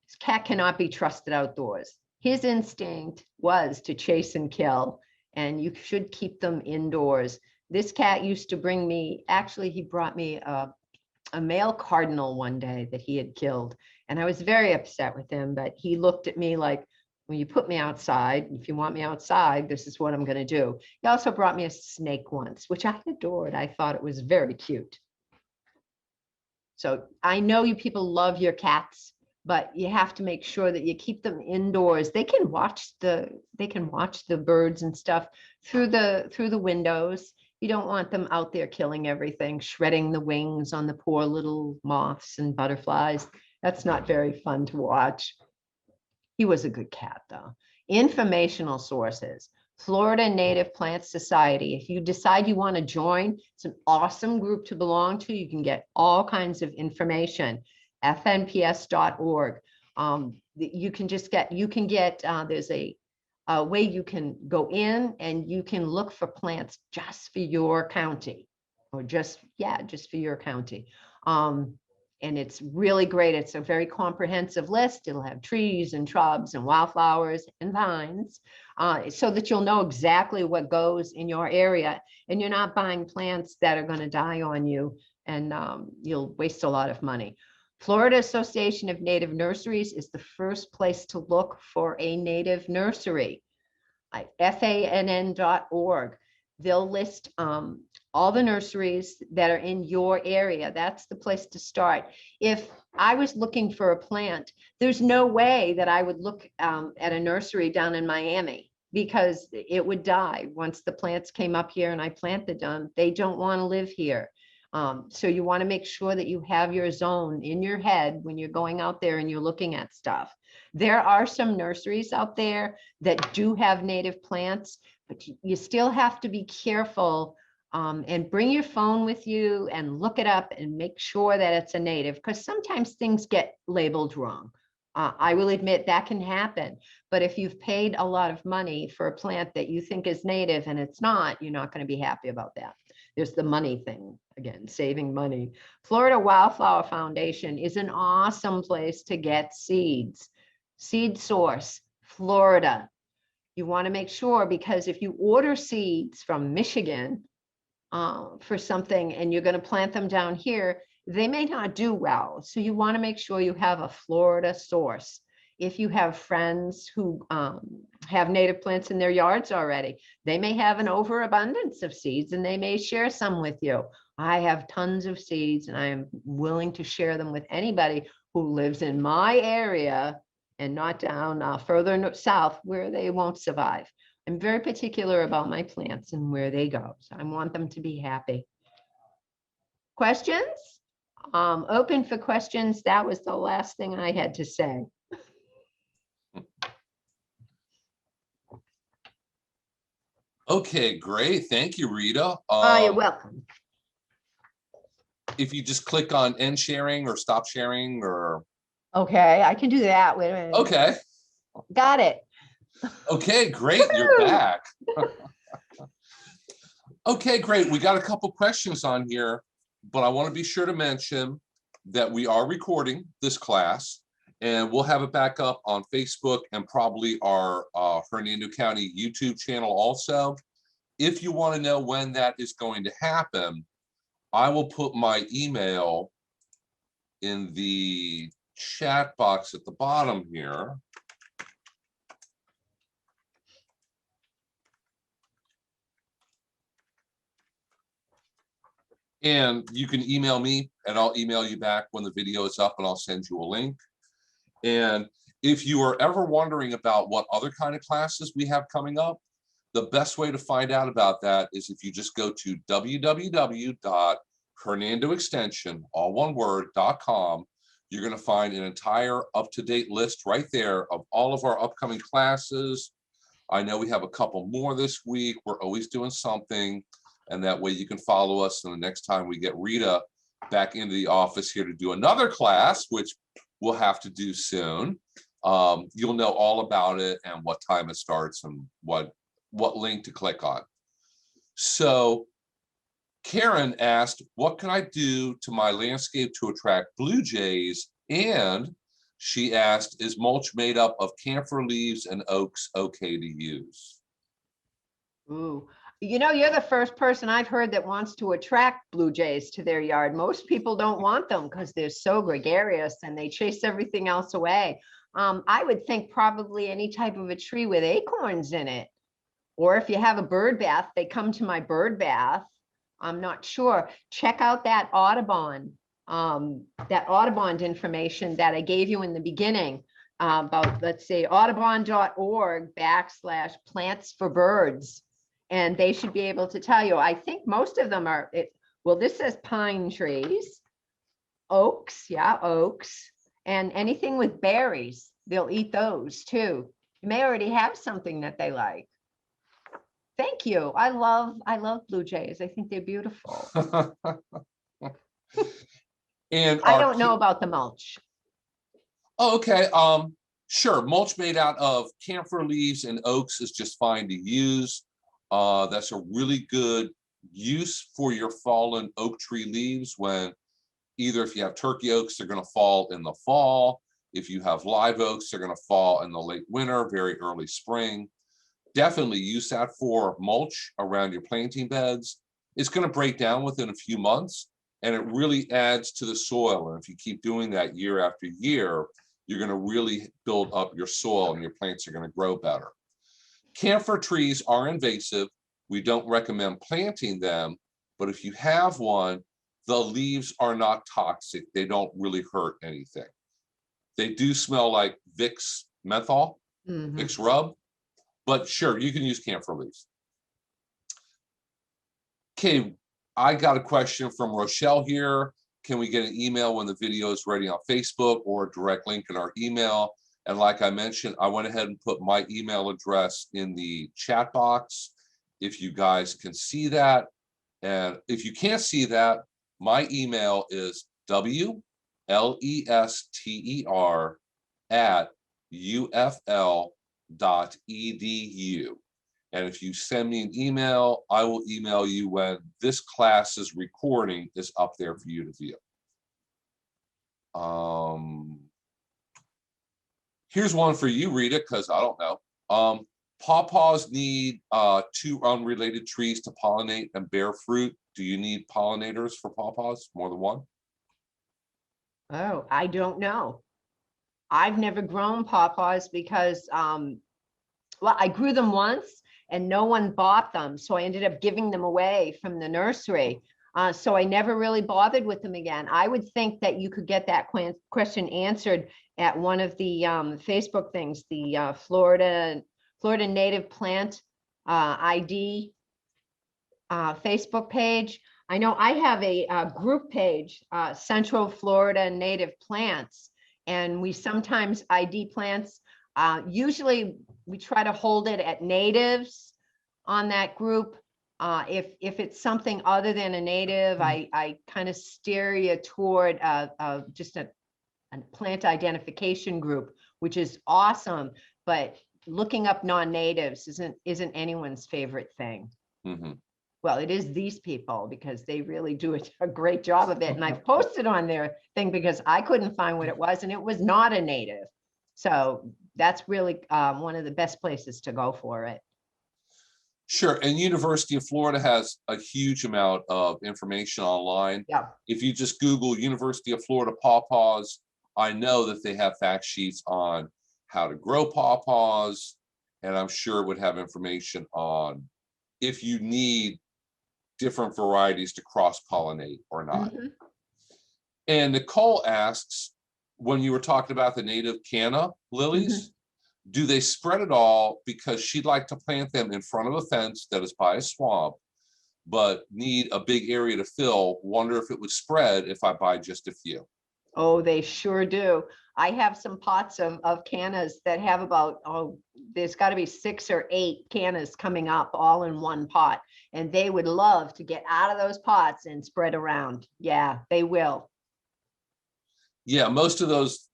This cat cannot be trusted outdoors. His instinct was to chase and kill, and you should keep them indoors. This cat used to bring me, actually, he brought me a male cardinal one day that he had killed. And I was very upset with him, but he looked at me like, well, you put me outside. If you want me outside, this is what I'm going to do. He also brought me a snake once, which I adored. I thought it was very cute. So I know you people love your cats, but you have to make sure that you keep them indoors. They can watch the birds and stuff through the windows. You don't want them out there killing everything, shredding the wings on the poor little moths and butterflies. That's not very fun to watch. He was a good cat, though. Informational sources. Florida Native Plant Society. If you decide you want to join, it's an awesome group to belong to. You can get all kinds of information. fnps.org. There's a way you can go in and you can look for plants just for your county, or just for your county. And it's really great. It's a very comprehensive list. It'll have trees and shrubs and wildflowers and vines, so that you'll know exactly what goes in your area, and you're not buying plants that are going to die on you, and you'll waste a lot of money. Florida Association of Native Nurseries is the first place to look for a native nursery. FANN.org. They'll list all the nurseries that are in your area. That's the place to start. If I was looking for a plant, there's no way that I would look at a nursery down in Miami, because it would die once the plants came up here and I planted them. They don't want to live here. So you want to make sure that you have your zone in your head when you're going out there and you're looking at stuff. There are some nurseries out there that do have native plants, but you still have to be careful, and bring your phone with you and look it up and make sure that it's a native, because sometimes things get labeled wrong. I will admit that can happen, but if you've paid a lot of money for a plant that you think is native and it's not, you're not going to be happy about that. There's the money thing again, saving money. Florida Wildflower Foundation is an awesome place to get seeds. Seed Source, Florida. You want to make sure, because if you order seeds from Michigan for something and you're going to plant them down here, they may not do well. So you want to make sure you have a Florida source. If you have friends who have native plants in their yards already, they may have an overabundance of seeds and they may share some with you. I have tons of seeds and I am willing to share them with anybody who lives in my area and not down further south where they won't survive. I'm very particular about my plants and where they go. So I want them to be happy. Questions? Open for questions. That was the last thing I had to say. Okay, great. Thank you, Rita. Oh, you're welcome. If you just click on end sharing or stop sharing or, Okay, I can do that. Wait a minute. okay. Got it. Okay, great. You're Woo! back. Okay, great. We got a couple questions on here, but I want to be sure to mention that we are recording this class and we'll have it back up on Facebook and probably our Hernando County YouTube channel also. If you want to know when that is going to happen, I will put my email in the chat box at the bottom here. And you can email me and I'll email you back when the video is up and I'll send you a link. And if you are ever wondering about what other kind of classes we have coming up, the best way to find out about that is if you just go to www.hernandoextension, all one word, .com. You're going to find an entire up-to-date list right there of all of our upcoming classes. I know we have a couple more this week. We're always doing something. And that way you can follow us. And the next time we get Rita back into the office here to do another class, which we'll have to do soon, you'll know all about it and what time it starts and what link to click on. So Karen asked, what can I do to my landscape to attract blue jays? And she asked, is mulch made up of camphor leaves and oaks okay to use? Ooh. You know, you're the first person I've heard that wants to attract blue jays to their yard. Most people don't want them because they're so gregarious and they chase everything else away. I would think probably any type of a tree with acorns in it. Or if you have a bird bath, they come to my bird bath. I'm not sure. Check out that Audubon, information that I gave you in the beginning about, let's see, audubon.org/plants for birds. And they should be able to tell you. I think most of them are, well, this says pine trees, oaks, yeah, oaks, and anything with berries, they'll eat those too. You may already have something that they like. Thank you. I love blue jays. I think they're beautiful. And I don't know about the mulch. Oh, okay. Sure. Mulch made out of camphor leaves and oaks is just fine to use. That's a really good use for your fallen oak tree leaves when either if you have turkey oaks, they're going to fall in the fall. If you have live oaks, they're going to fall in the late winter, very early spring. Definitely use that for mulch around your planting beds. It's going to break down within a few months and it really adds to the soil. And if you keep doing that year after year, you're going to really build up your soil and your plants are going to grow better. Camphor trees are invasive. We don't recommend planting them, but if you have one, the leaves are not toxic. They don't really hurt anything. They do smell like Vicks menthol, Vicks rub, but sure, you can use camphor leaves. Okay, I got a question from Rochelle here. Can we get an email when the video is ready on Facebook or a direct link in our email? And like I mentioned, I went ahead and put my email address in the chat box if you guys can see that. And if you can't see that, my email is wlester@ufl.edu. And if you send me an email, I will email you when this class's recording is up there for you to view. Here's one for you, Rita, because I don't know. Pawpaws need 2 unrelated trees to pollinate and bear fruit. Do you need pollinators for pawpaws? More than one? Oh, I don't know. I've never grown pawpaws because, well, I grew them once and no one bought them. So I ended up giving them away from the nursery. So I never really bothered with them again. I would think that you could get that question answered at one of the Facebook things, the Florida Native Plant ID Facebook page. I know I have a group page, Central Florida Native Plants, and we sometimes ID plants. Usually we try to hold it at natives on that group. If it's something other than a native, I kind of steer you toward just a plant identification group, which is awesome. But looking up non-natives isn't anyone's favorite thing. Mm-hmm. Well, it is these people because they really do a great job of it. And I've posted on their thing because I couldn't find what it was, and it was not a native. So that's really one of the best places to go for it. Sure. And University of Florida has a huge amount of information online. Yeah. If you just Google University of Florida Pawpaws, I know that they have fact sheets on how to grow pawpaws, and I'm sure it would have information on if you need different varieties to cross-pollinate or not. Mm-hmm. And Nicole asks, when you were talking about the native canna lilies, do they spread at all? Because she'd like to plant them in front of a fence that is by a swamp, but need a big area to fill. Wonder if it would spread if I buy just a few. Oh, they sure do. I have some pots of cannas that have about, there's got to be 6 or 8 cannas coming up all in one pot. And they would love to get out of those pots and spread around. Yeah, they will. Yeah, most of those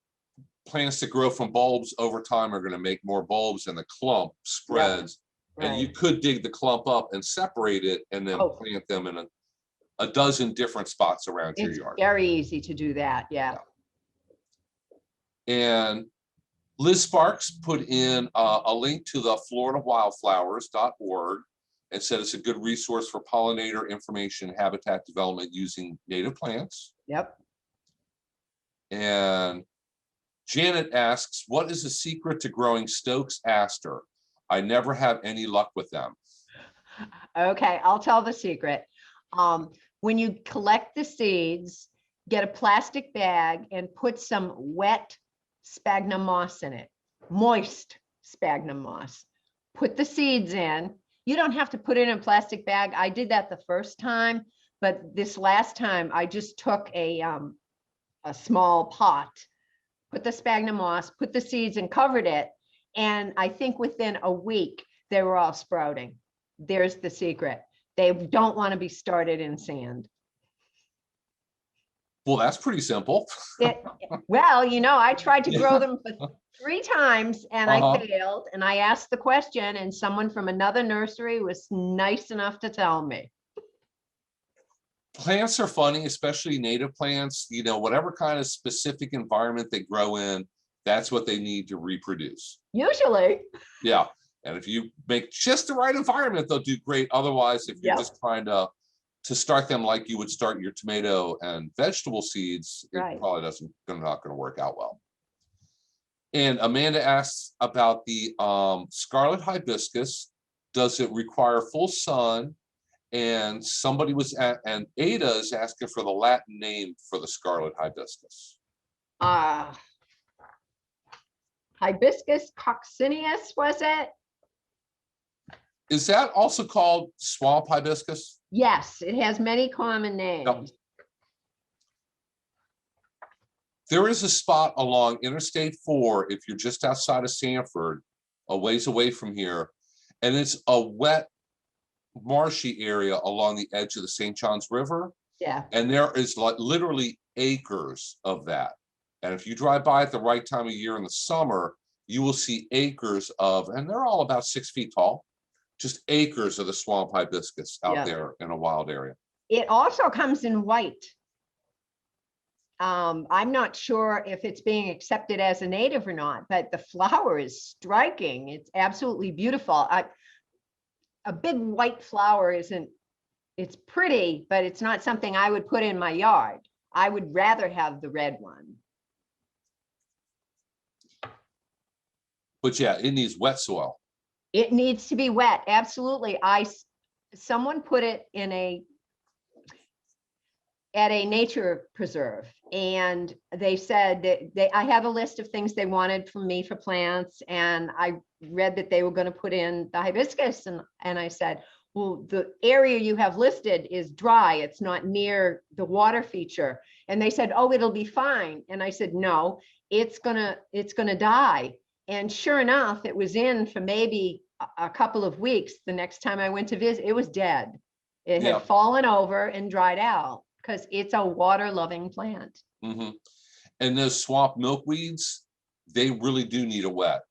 plants that grow from bulbs over time are going to make more bulbs, and the clump spreads. Right. And you could dig the clump up and separate it and then plant them in a dozen different spots around your yard. It's very easy to do that. Yeah. And Liz Sparks put in a link to the floridawildflowers.org and said it's a good resource for pollinator information, habitat development using native plants. Yep. And Janet asks, what is the secret to growing Stokes Aster? I never have any luck with them. Okay, I'll tell the secret. When you collect the seeds, get a plastic bag and put some wet sphagnum moss in it, moist sphagnum moss. Put the seeds in. You don't have to put it in a plastic bag. I did that the first time, but this last time I just took a small pot, put the sphagnum moss, put the seeds and covered it. And I think within a week, they were all sprouting. There's the secret. They don't want to be started in sand. Well, that's pretty simple. Well, you know, I tried to grow them for 3 times and I failed. And I asked the question and someone from another nursery was nice enough to tell me. Plants are funny, especially native plants. You know, whatever kind of specific environment they grow in, that's what they need to reproduce. Usually. Yeah. And if you make just the right environment, they'll do great. Otherwise, if you're just trying to start them like you would start your tomato and vegetable seeds, it probably not going to work out well. And Amanda asks about the scarlet hibiscus. Does it require full sun? And somebody was and Ada is asking for the Latin name for the scarlet hibiscus. Hibiscus coccineus, was it? Is that also called swamp hibiscus? Yes, it has many common names. Yep. There is a spot along Interstate 4, if you're just outside of Sanford, a ways away from here, and it's a wet, marshy area along the edge of the St. Johns River. Yeah. And there is like literally acres of that. And if you drive by at the right time of year in the summer, you will see acres of, and they're all about 6 feet tall, just acres of the swamp hibiscus out there in a wild area. It also comes in white. I'm not sure if it's being accepted as a native or not, but the flower is striking. It's absolutely beautiful. A big white flower it's pretty, but it's not something I would put in my yard. I would rather have the red one. But yeah, it needs wet soil. It needs to be wet. Absolutely. Someone put it in at a nature preserve, and they said that I have a list of things they wanted from me for plants, and I read that they were going to put in the hibiscus, and I said, well, the area you have listed is dry. It's not near the water feature. And they said, oh, it'll be fine. And I said, no, it's gonna die. And sure enough, it was in for maybe a couple of weeks, the next time I went to visit, it was dead. It Yeah. had fallen over and dried out because it's a water loving plant. Mhm. And those swamp milkweeds, they really do need a wet.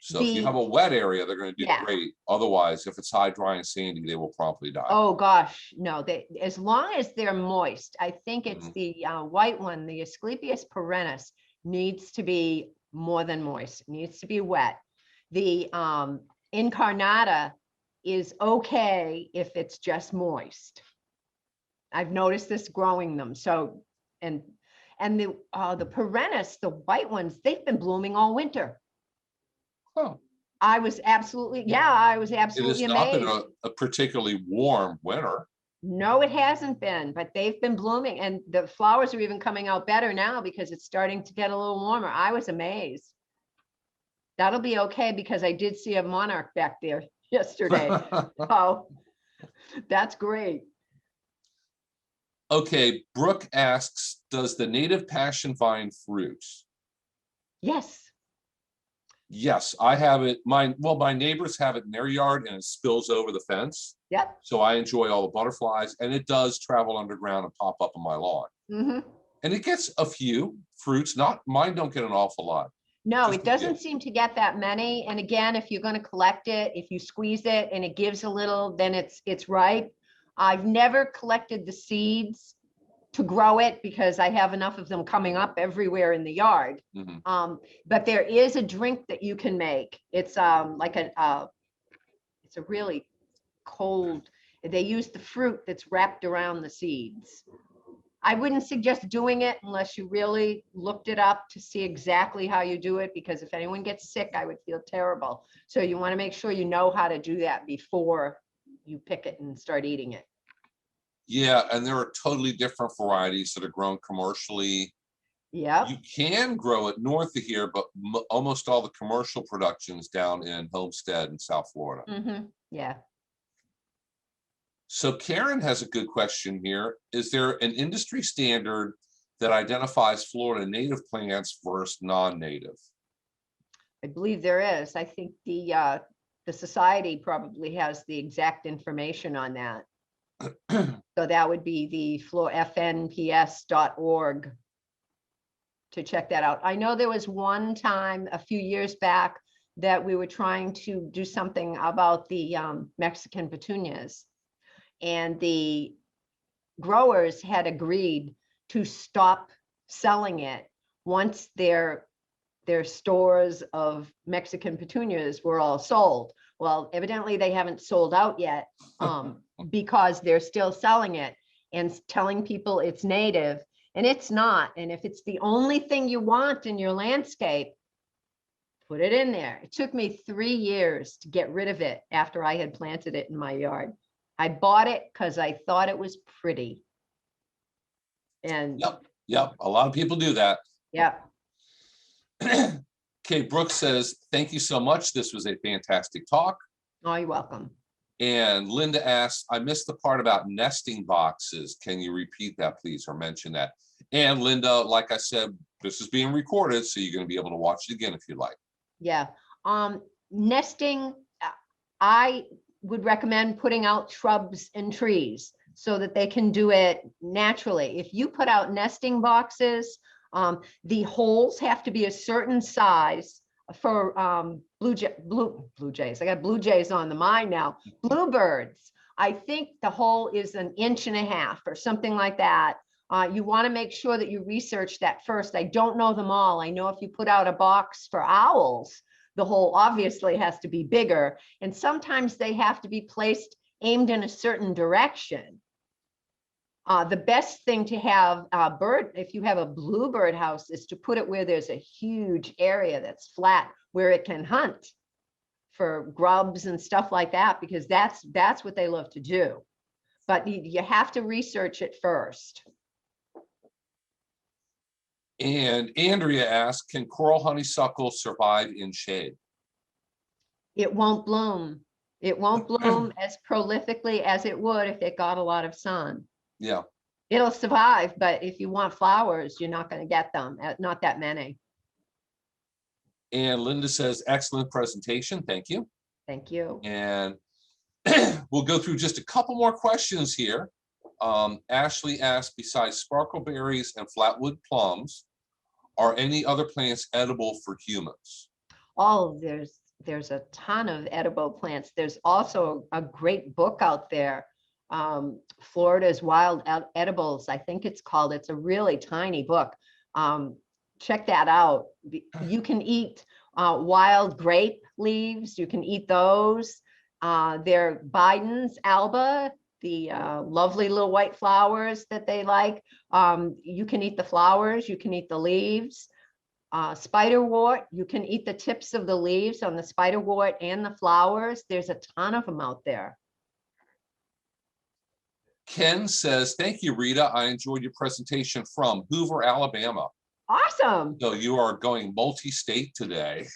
So if you The- have a wet area, they're gonna do Yeah. great. Otherwise, if it's high, dry, and sandy, they will promptly die. Oh, gosh, no, as long as they're moist, I think it's Mhm. the white one, the Asclepias perennis needs to be more than moist, needs to be wet. The incarnata is okay if it's just moist. I've noticed this growing them. So, and the perennis, the white ones, they've been blooming all winter. Oh, I was absolutely it has absolutely not been amazed. a particularly warm winter. No, it hasn't been, but they've been blooming and the flowers are even coming out better now because it's starting to get a little warmer. I was amazed. That'll be okay because I did see a monarch back there yesterday. Oh, that's great. Okay, Brooke asks, does the native passion vine fruit? Yes. Yes, I have it. My neighbors have it in their yard and it spills over the fence. Yep. So I enjoy all the butterflies and it does travel underground and pop up on my lawn. Hmm. And it gets a few fruits, not mine don't get an awful lot. No, Just it a few. doesn't seem to get that many. And again, if you're going to collect it, if you squeeze it and it gives a little, then it's ripe. I've never collected the seeds to grow it because I have enough of them coming up everywhere in the yard. Mhm. But there is a drink that you can make. It's like it's a really cold, they use the fruit that's wrapped around the seeds. I wouldn't suggest doing it unless you really looked it up to see exactly how you do it, because if anyone gets sick, I would feel terrible. So you want to make sure you know how to do that before you pick it and start eating it. Yeah, and there are totally different varieties that are grown commercially. Yep. You can grow it north of here, but almost all the commercial productions down in Homestead in South Florida. Mm-hmm. Yeah. So Karen has a good question here. Is there an industry standard that identifies Florida native plants versus non-native? I believe there is. I think the society probably has the exact information on that. So that would be the fnps.org to check that out. I know there was one time a few years back that we were trying to do something about the Mexican petunias, and the growers had agreed to stop selling it once their stores of Mexican petunias were all sold. Well, evidently they haven't sold out yet because they're still selling it and telling people it's native, and it's not. And if it's the only thing you want in your landscape, put it in there. It took me 3 years to get rid of it after I had planted it in my yard. I bought it because I thought it was pretty. And Yep, a lot of people do that. yeah. Okay, Brooke says, thank you so much. This was a fantastic talk. Oh, you're welcome. And Linda asks, I missed the part about nesting boxes. Can you repeat that, please, or mention that? And Linda, like I said, this is being recorded, so you're going to be able to watch it again if you like. Yeah. Nesting, I would recommend putting out shrubs and trees so that they can do it naturally. If you put out nesting boxes, the holes have to be a certain size for blue jays. I got blue jays on the mind now. Bluebirds, I think the hole is 1.5 inches or something like that. You want to make sure that you research that first. I don't know them all. I know if you put out a box for owls, the hole obviously has to be bigger, and sometimes they have to be placed aimed in a certain direction. The best thing to have if you have a bluebird house, is to put it where there's a huge area that's flat where it can hunt for grubs and stuff like that, because that's what they love to do. But you have to research it first. And Andrea asks, can coral honeysuckle survive in shade? It won't bloom. It won't bloom as prolifically as it would if it got a lot of sun. Yeah. It'll survive, but if you want flowers, you're not going to get them, not that many. And Linda says, excellent presentation. Thank you. Thank you. And we'll go through just a couple more questions here. Ashley asked, besides sparkleberries and flatwood plums, are any other plants edible for humans? Oh, there's a ton of edible plants. There's also a great book out there, Florida's Wild Edibles, I think it's called. It's a really tiny book. Check that out. You can eat wild grape leaves. You can eat those. They're Biden's alba, the lovely little white flowers that they like. You can eat the flowers. You can eat the leaves. Spiderwort, you can eat the tips of the leaves on the spiderwort and the flowers. There's a ton of them out there. Ken says, thank you, Rita. I enjoyed your presentation from Hoover, Alabama. Awesome. So you are going multi-state today.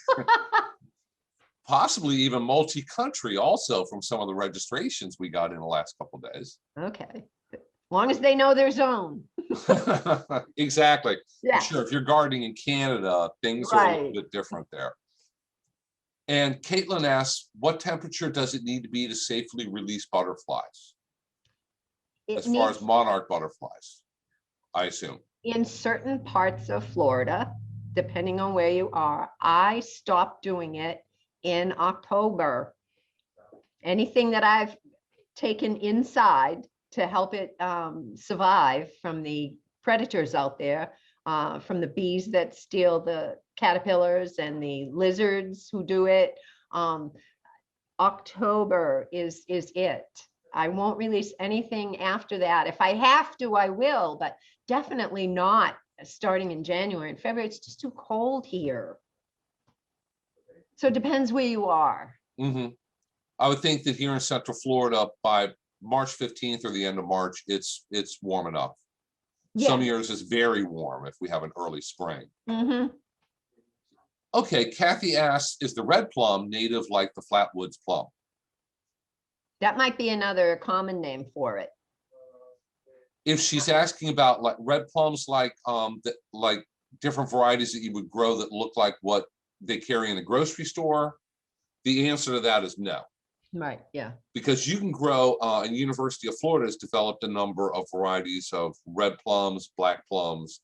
Possibly even multi-country also from some of the registrations we got in the last couple of days. Okay. As long as they know their zone. Exactly. Yeah. Sure, if you're gardening in Canada, things are a little bit different there. And Caitlin asks, what temperature does it need to be to safely release butterflies? As far as monarch butterflies, I assume. In certain parts of Florida, depending on where you are, I stopped doing it in October. Anything that I've taken inside to help it survive from the predators out there, from the bees that steal the caterpillars and the lizards who do it. October is it. I won't release anything after that. If I have to, I will, but definitely not starting in January and February. It's just too cold here. So it depends where you are. Mm-hmm. I would think that here in Central Florida by March 15th or the end of March, it's warm enough. Yeah. Some years it's very warm if we have an early spring. Mm-hmm. Okay, Kathy asks, is the red plum native like the Flatwoods plum? That might be another common name for it. If she's asking about like red plums, like different varieties that you would grow that look like what they carry in the grocery store, the answer to that is no. Right, yeah. Because you can grow, and University of Florida has developed a number of varieties of red plums, black plums,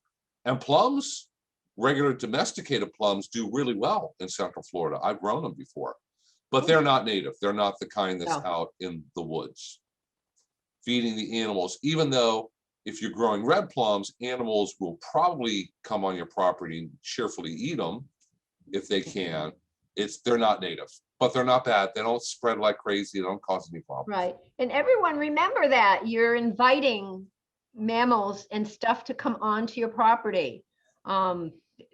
and plums, regular domesticated plums do really well in Central Florida. I've grown them before, but they're not native. They're not the kind that's out in the woods feeding the animals, even though if you're growing red plums, animals will probably come on your property and cheerfully eat them if they can. They're not native, but they're not bad. They don't spread like crazy. They don't cause any problems. Right. And everyone remember that you're inviting mammals and stuff to come onto your property.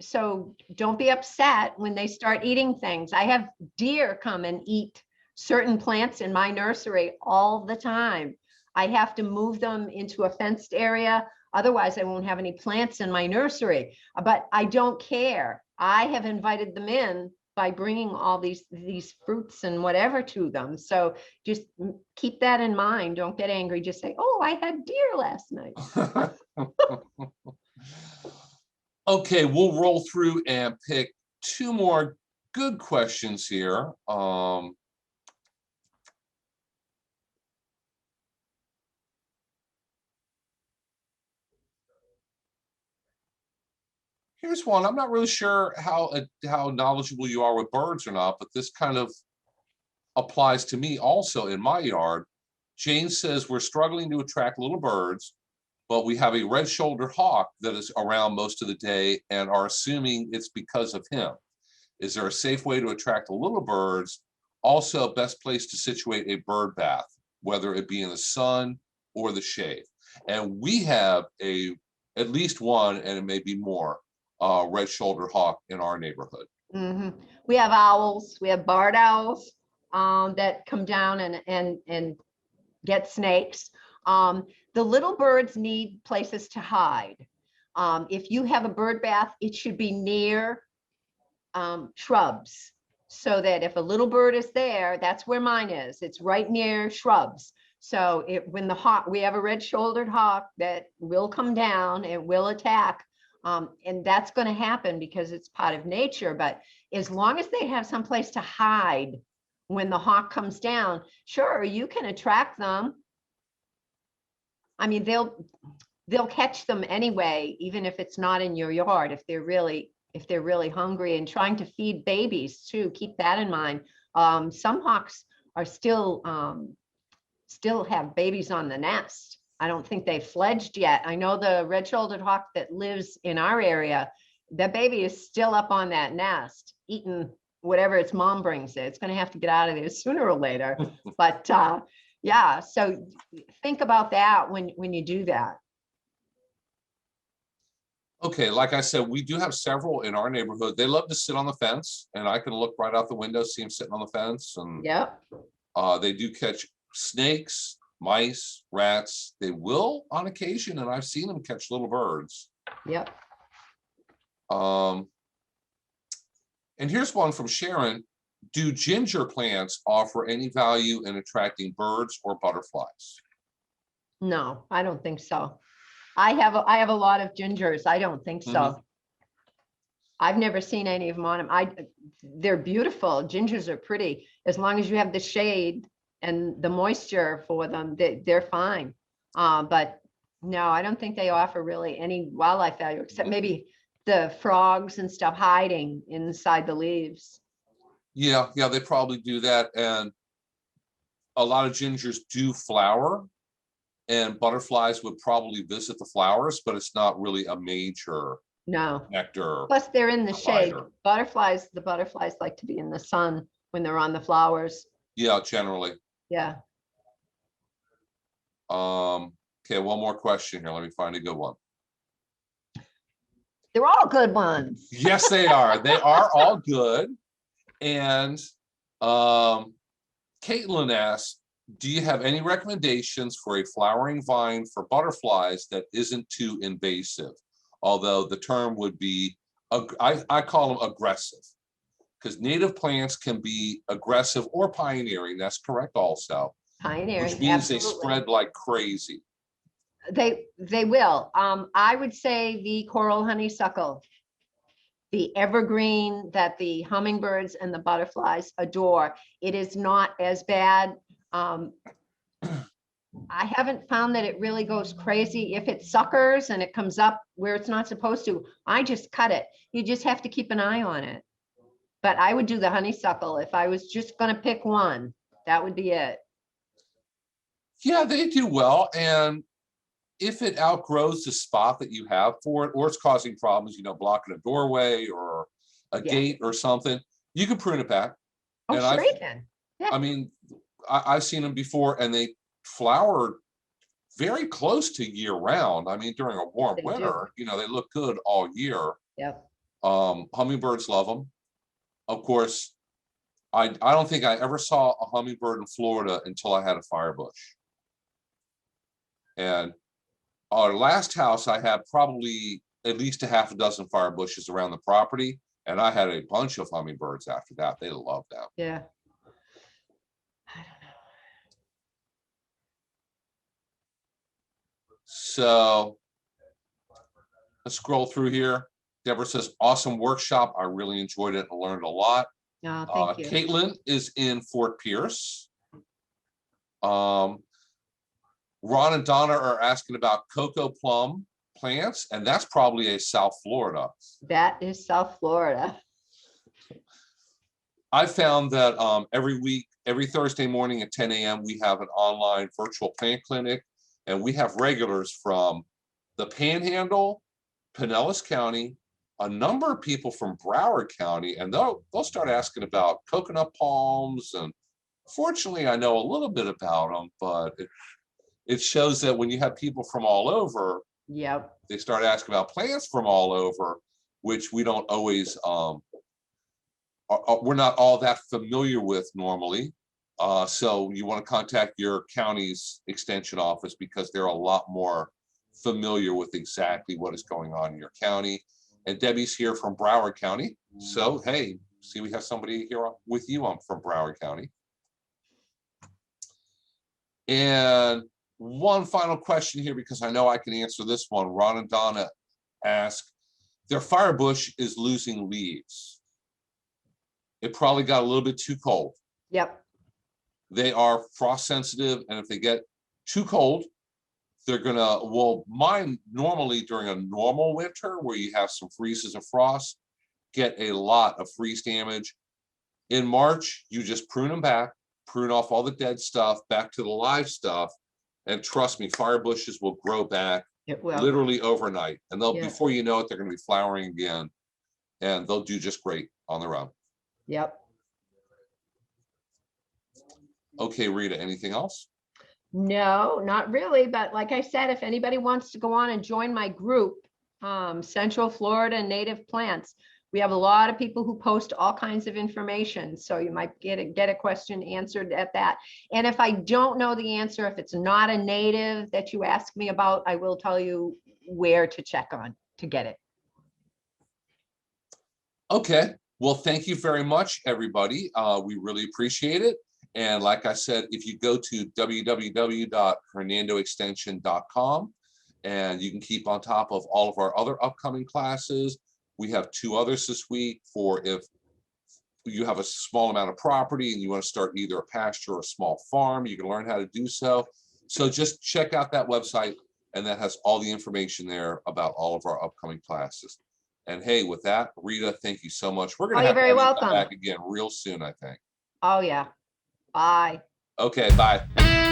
So don't be upset when they start eating things. I have deer come and eat certain plants in my nursery all the time. I have to move them into a fenced area. Otherwise, I won't have any plants in my nursery. But I don't care. I have invited them in by bringing all these fruits and whatever to them. So just keep that in mind. Don't get angry. Just say, oh, I had deer last night. Okay, we'll roll through and pick two more good questions here. Here's one. I'm not really sure how knowledgeable you are with birds or not, but this kind of applies to me also in my yard. Jane says we're struggling to attract little birds, but we have a red-shouldered hawk that is around most of the day and are assuming it's because of him. Is there a safe way to attract the little birds? Also, best place to situate a bird bath, whether it be in the sun or the shade. And we have at least one, and it may be more, red-shouldered hawk in our neighborhood. Mm-hmm. We have owls. We have barred owls that come down and get snakes. The little birds need places to hide. If you have a bird bath, it should be near shrubs, so that if a little bird is there, that's where mine is. It's right near shrubs. So when the hawk, we have a red-shouldered hawk that will come down, it will attack. And that's going to happen because it's part of nature. But as long as they have some place to hide, when the hawk comes down, sure, you can attract them. I mean, they'll catch them anyway, even if it's not in your yard, if they're really hungry, and trying to feed babies too. Keep that in mind. Some hawks are still have babies on the nest. I don't think they've fledged yet. I know the red-shouldered hawk that lives in our area, the baby is still up on that nest, eating whatever its mom brings it. It's going to have to get out of there sooner or later. But yeah, so think about that when you do that. Okay, like I said, we do have several in our neighborhood. They love to sit on the fence, and I can look right out the window, see them sitting on the fence, and Yep. they do catch snakes, mice, rats. They will on occasion, and I've seen them catch little birds. Yep. And here's one from Sharon. Do ginger plants offer any value in attracting birds or butterflies? No, I don't think so. I have a lot of gingers. I don't think so. Mhm. I've never seen any of them on them. They're beautiful. Gingers are pretty. As long as you have the shade and the moisture for them, they're fine. But no, I don't think they offer really any wildlife value, except maybe the frogs and stuff hiding inside the leaves. Yeah, they probably do that. And a lot of gingers do flower, and butterflies would probably visit the flowers, but it's not really a major No. nectar. Plus they're in the shade. provider. The butterflies like to be in the sun when they're on the flowers. Yeah, generally. Yeah. Okay, one more question here. Let me find a good one. They're all good ones. Yes, they are. They are all good. And Caitlin asks, do you have any recommendations for a flowering vine for butterflies that isn't too invasive? Although the term would be, I call them aggressive, because native plants can be aggressive or pioneering. That's correct also. Pioneering, Which means absolutely. they spread like crazy. They will. I would say the coral honeysuckle, the evergreen that the hummingbirds and the butterflies adore. It is not as bad. I haven't found that it really goes crazy. If it suckers and it comes up where it's not supposed to, I just cut it. You just have to keep an eye on it. But I would do the honeysuckle if I was just going to pick one. That would be it. Yeah, they do well. And if it outgrows the spot that you have for it, or it's causing problems, blocking a doorway or a gate or something, you can prune it back. Oh, And sure you can. Yeah. I mean, I've seen them before, and they flower very close to year round. I mean, during a warm They do. winter, they look good all year. Yep. Hummingbirds love them. Of course, I don't think I ever saw a hummingbird in Florida until I had a Firebush. And our last house, I had probably at least a half a dozen Firebushes around the property, and I had a bunch of hummingbirds after that. They love them. Yeah. I don't know. So let's scroll through here. Deborah says, awesome workshop. I really enjoyed it and learned a lot. No, thank you. Caitlin is in Fort Pierce. Ron and Donna are asking about cocoa plum plants, and that's probably a South Florida. That is South Florida. I found that every Thursday morning at 10 a.m., we have an online virtual plant clinic, and we have regulars from the Panhandle, Pinellas County, a number of people from Broward County, and they'll start asking about coconut palms. And fortunately, I know a little bit about them, but it shows that when you have people from all over, Yep. they start asking about plants from all over, which we don't always, we're not all that familiar with normally. So you want to contact your county's extension office, because they're a lot more familiar with exactly what is going on in your county. And Debbie's here from Broward County. So, hey, see, we have somebody here with you from Broward County. And one final question here, because I know I can answer this one. Ron and Donna ask, their Firebush is losing leaves. It probably got a little bit too cold. Yep. They are frost sensitive, and if they get too cold, they're gonna, well, mine normally during a normal winter where you have some freezes and frost, get a lot of freeze damage. In March, you just prune them back, prune off all the dead stuff, back to the live stuff. And trust me, fire bushes will grow back It will. literally overnight. And they'll, Yeah. before you know it, they're gonna be flowering again. And they'll do just great on their own. Yep. Okay, Rita, anything else? No, not really. But like I said, if anybody wants to go on and join my group, Central Florida Native Plants, we have a lot of people who post all kinds of information. So you might get a question answered at that. And if I don't know the answer, if it's not a native that you ask me about, I will tell you where to check on to get it. Okay, well, thank you very much, everybody. We really appreciate it. And like I said, if you go to www.hernandoextension.com, and you can keep on top of all of our other upcoming classes. We have 2 others this week for if you have a small amount of property and you want to start either a pasture or a small farm, you can learn how to do so. So just check out that website, and that has all the information there about all of our upcoming classes. And hey, with that, Rita, thank you so much. We're going to you're have to very have you come welcome. back again real soon, I think. Oh, yeah. Bye. Okay, bye.